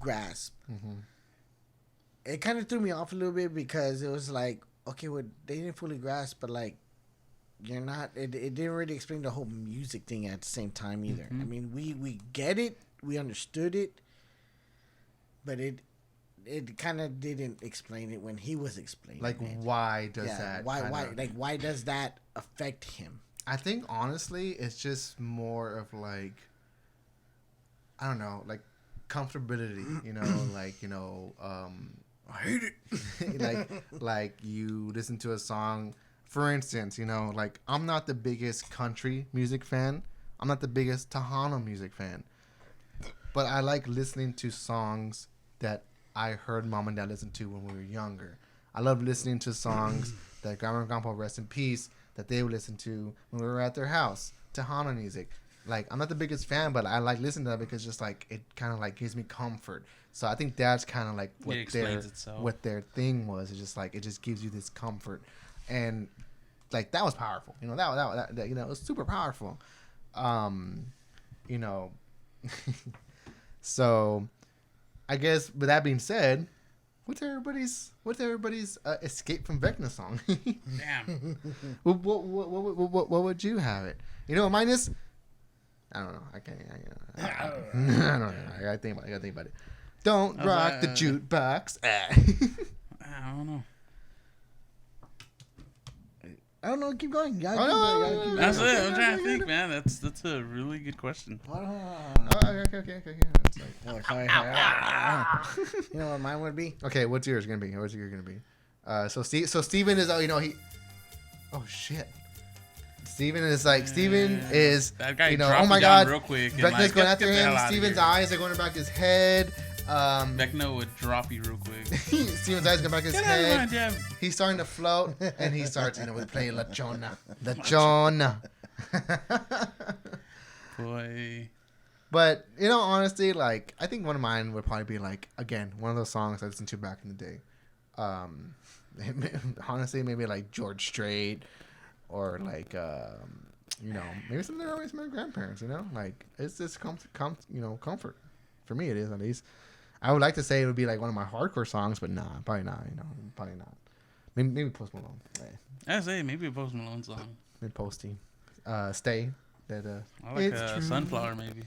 grasped. Mm-hmm. It kind of threw me off a little bit because it was like, okay, well, they didn't fully grasp, but like, you're not. It didn't really explain the whole music thing at the same time either. Mm-hmm. I mean, we get it, we understood it, but it kind of didn't explain it when he was explaining. Like, it. why does that? Why does that affect him? I think honestly, it's just more of like, I don't know, like comfortability. You know, I hate it. like you listen to a song. For instance, you know, like I'm not the biggest country music fan. I'm not the biggest Tejano music fan. But I like listening to songs that I heard mom and dad listen to when we were younger. I love listening to songs that grandma and grandpa, rest in peace, that they would listen to when we were at their house. Tejano music. Like, I'm not the biggest fan, but I like listening to that because just like it kind of like gives me comfort. So I think that's kind of like what their thing was. It's just like it just gives you this comfort, and like that was powerful. You know, that you know, it was super powerful. You know, so I guess with that being said, what's everybody's Escape from Vecna song? Damn. What would you have it? You know, mine is. I don't know. I can't. I don't know. I gotta think about it. Don't rock the jukebox. I don't know. I don't know. Keep going. That's it. I'm trying to think, man. That's a really good question. Okay. You know what mine would be? Okay, what's yours gonna be? So Steven is, you know, he. Oh shit. Steven is that guy, you know, dropped oh my it down god, real quick. Vecna's going after him. Steven's eyes are going back his head. Vecna would drop you real quick. Steven's eyes going back his head. He's starting to float, and he starts, you know, with playing La Chona. Boy. But, you know, honestly, like, I think one of mine would probably be, like, again, one of those songs I listened to back in the day. Honestly, maybe, like, George Strait, or, like, you know, maybe something I raised my grandparents, you know? Like, it's just, comfort. For me, it is, at least. I would like to say it would be, like, one of my hardcore songs, but nah, probably not, you know? Probably not. Maybe Post Malone. I say maybe a Post Malone song. Maybe Posty. Stay. That, I like Sunflower, maybe.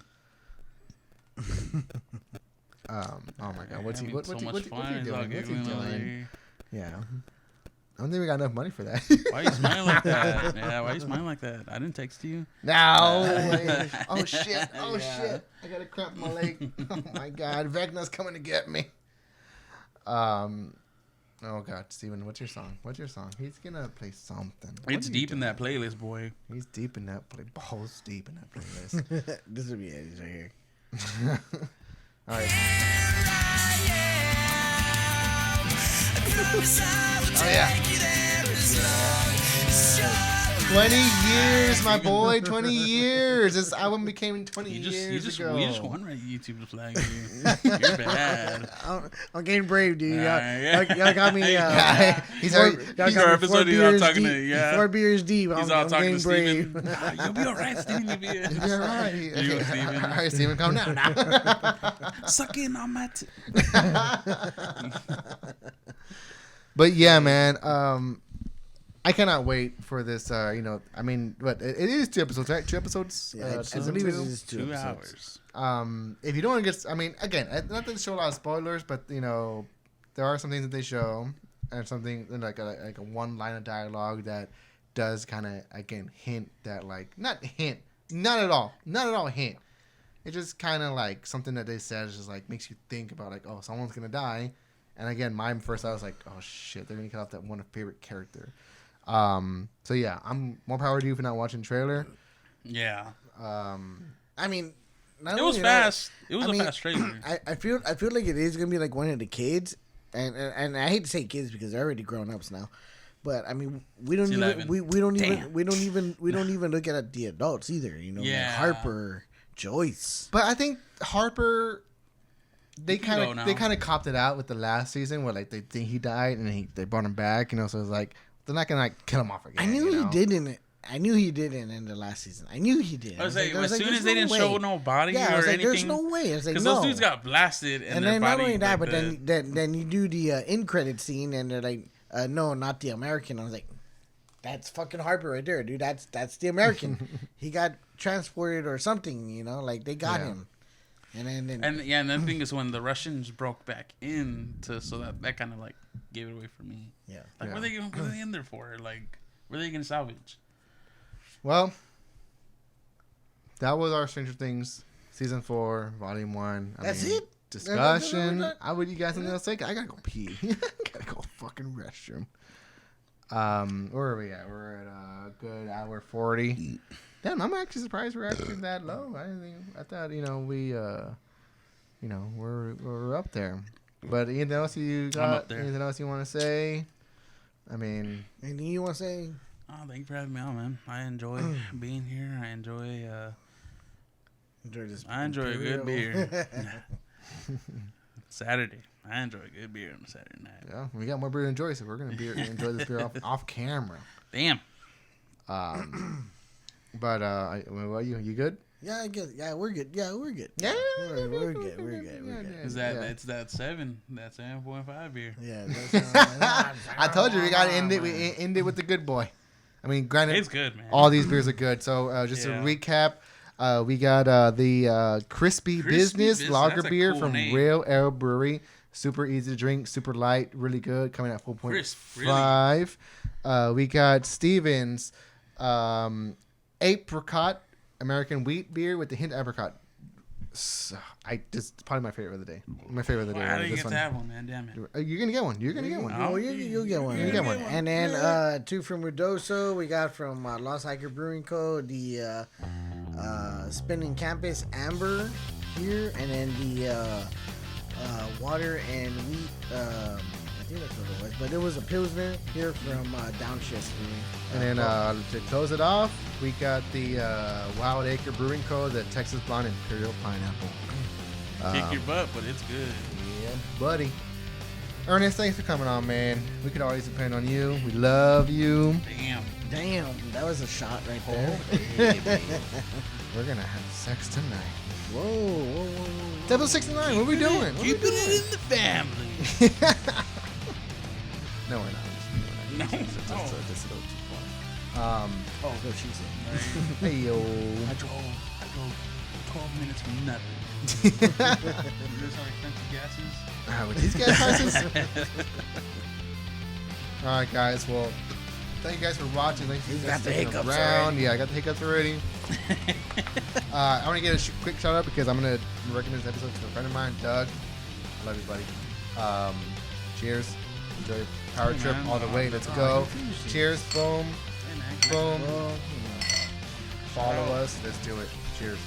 Oh my god, what's he doing? Yeah, I don't think we got enough money for that. Why are you smiling like that? Yeah, why are you smiling like that? I didn't text you. No. Oh shit. I got a cramp in my leg. Oh my god, Vecna's coming to get me. Oh god, Steven, what's your song? He's gonna play something. It's deep in that playlist, boy. He's deep in that balls deep in that playlist. This would be it. He's right here. All right. Oh yeah. 20 years, my boy. 20 years. This album became 20 years ago. We just won right YouTube to flag you. You're bad. I'm getting brave, dude. Y'all got me. He's already. He's our episode. He's all talking to 4 beers deep. He's all talking to Steven. You'll be all right, Steven. You'll be all right. You, Steven. All right, Steven, calm down now. Suck in on my But yeah, man. I cannot wait for this. You know, I mean, but it is 2 episodes, right? 2 episodes. Yeah, I believe it is 2 hours. If you don't want to get, I mean, again, not to show a lot of spoilers, but you know, there are some things that they show, and something like a one line of dialogue that does kind of again hint that not at all hint. It's just kind of like something that they said is just like makes you think about like, oh, someone's gonna die, and again, mine first I was like, oh shit, they're gonna cut off that one favorite character. So yeah, I'm more power to you for not watching the trailer. Yeah. I mean, It was fast. It was a fast trailer. I feel like it is gonna be like one of the kids, and I hate to say kids because they're already grown ups now. But I mean, we don't even look at the adults either. You know, like Harper, Joyce. But I think Harper, they kind of copped it out with the last season where like they think he died and they brought him back. You know, so it's like they're not gonna like kill him off again. I knew he didn't. I knew he didn't in the last season. I knew he did. I was like, as soon as they didn't show no body or anything, there's no way. I was like, because those dudes got blasted and their then body. Not only that, but then you do the end credit scene and they're like, no, not the American. I was like, that's fucking Harper right there, dude. That's the American. He got transported or something, you know, like they got him. And then the thing is when the Russians broke back in so that kind of like gave it away for me. Yeah. Like what are they in there for? Like what are they gonna salvage? Well, that was our Stranger Things Season 4, Volume 1. That's it? Discussion. How would you guys something else say? I gotta go pee. Gotta go fucking restroom. Where are we at? We're at a good hour 40. Damn, I'm actually surprised we're actually that low. I thought, we're up there. But anything else you got? I'm up there. Anything else you want to say? I mean, anything you want to say? Oh, thank you for having me on, man. I enjoy being here. I enjoy a good beer. Saturday. I enjoy a good beer on a Saturday night. Yeah, we got more beer than Joy, so we're gonna enjoy this beer off camera. Damn. But well, you good? Yeah, I guess. Yeah, we're good. Yeah, we're good. Yeah, we're good. Is it's that 7.5 beer? Yeah. I told you we gotta end it. We end it with the good boy. I mean, granted, it's good, man. All these beers are good. So just to recap, we got the Crispy Business Lager beer cool from name. Rail Ale Brewery. Super easy to drink, super light, really good. Coming at 4.5. Really? We got Stevens Apricot American Wheat beer with the hint of apricot. It's probably my favorite of the day. My favorite of the day. How did you get that one, man? Damn it. You're gonna get one. You'll get one. Oh, you'll get one. You'll get one. And then 2 from Ruidoso. We got from Lost Acre Brewing Co. the Spinning Campus Amber here, and then the water and wheat. I think that's what it was, but it was a Pilsner here from Downshift. And then to close it off, we got the Wild Acre Brewing Co. the Texas Blonde Imperial Pineapple. Kick your butt, but it's good. Yeah, buddy. Ernest, thanks for coming on, man. We could always depend on you. We love you. Damn, that was a shot right there. We're gonna have sex tonight. Whoa. Double 69. What are we doing? Keep it in the family. No, we're not. No. That's a little too far. That's what she said. Hey yo. I drove 12 minutes from nothing. There's our expensive gases. With these gas prices. All right, guys. Well, thank you guys for watching. Thanks for got the hiccups around. already. Yeah, I got the hiccups already. I want to get a quick shout out because I'm gonna recommend this episode to a friend of mine, Doug. I love you, buddy. Cheers. Enjoy Power Trip all the way. Let's go. Cheers. Boom. Boom. Follow us. Let's do it. Cheers.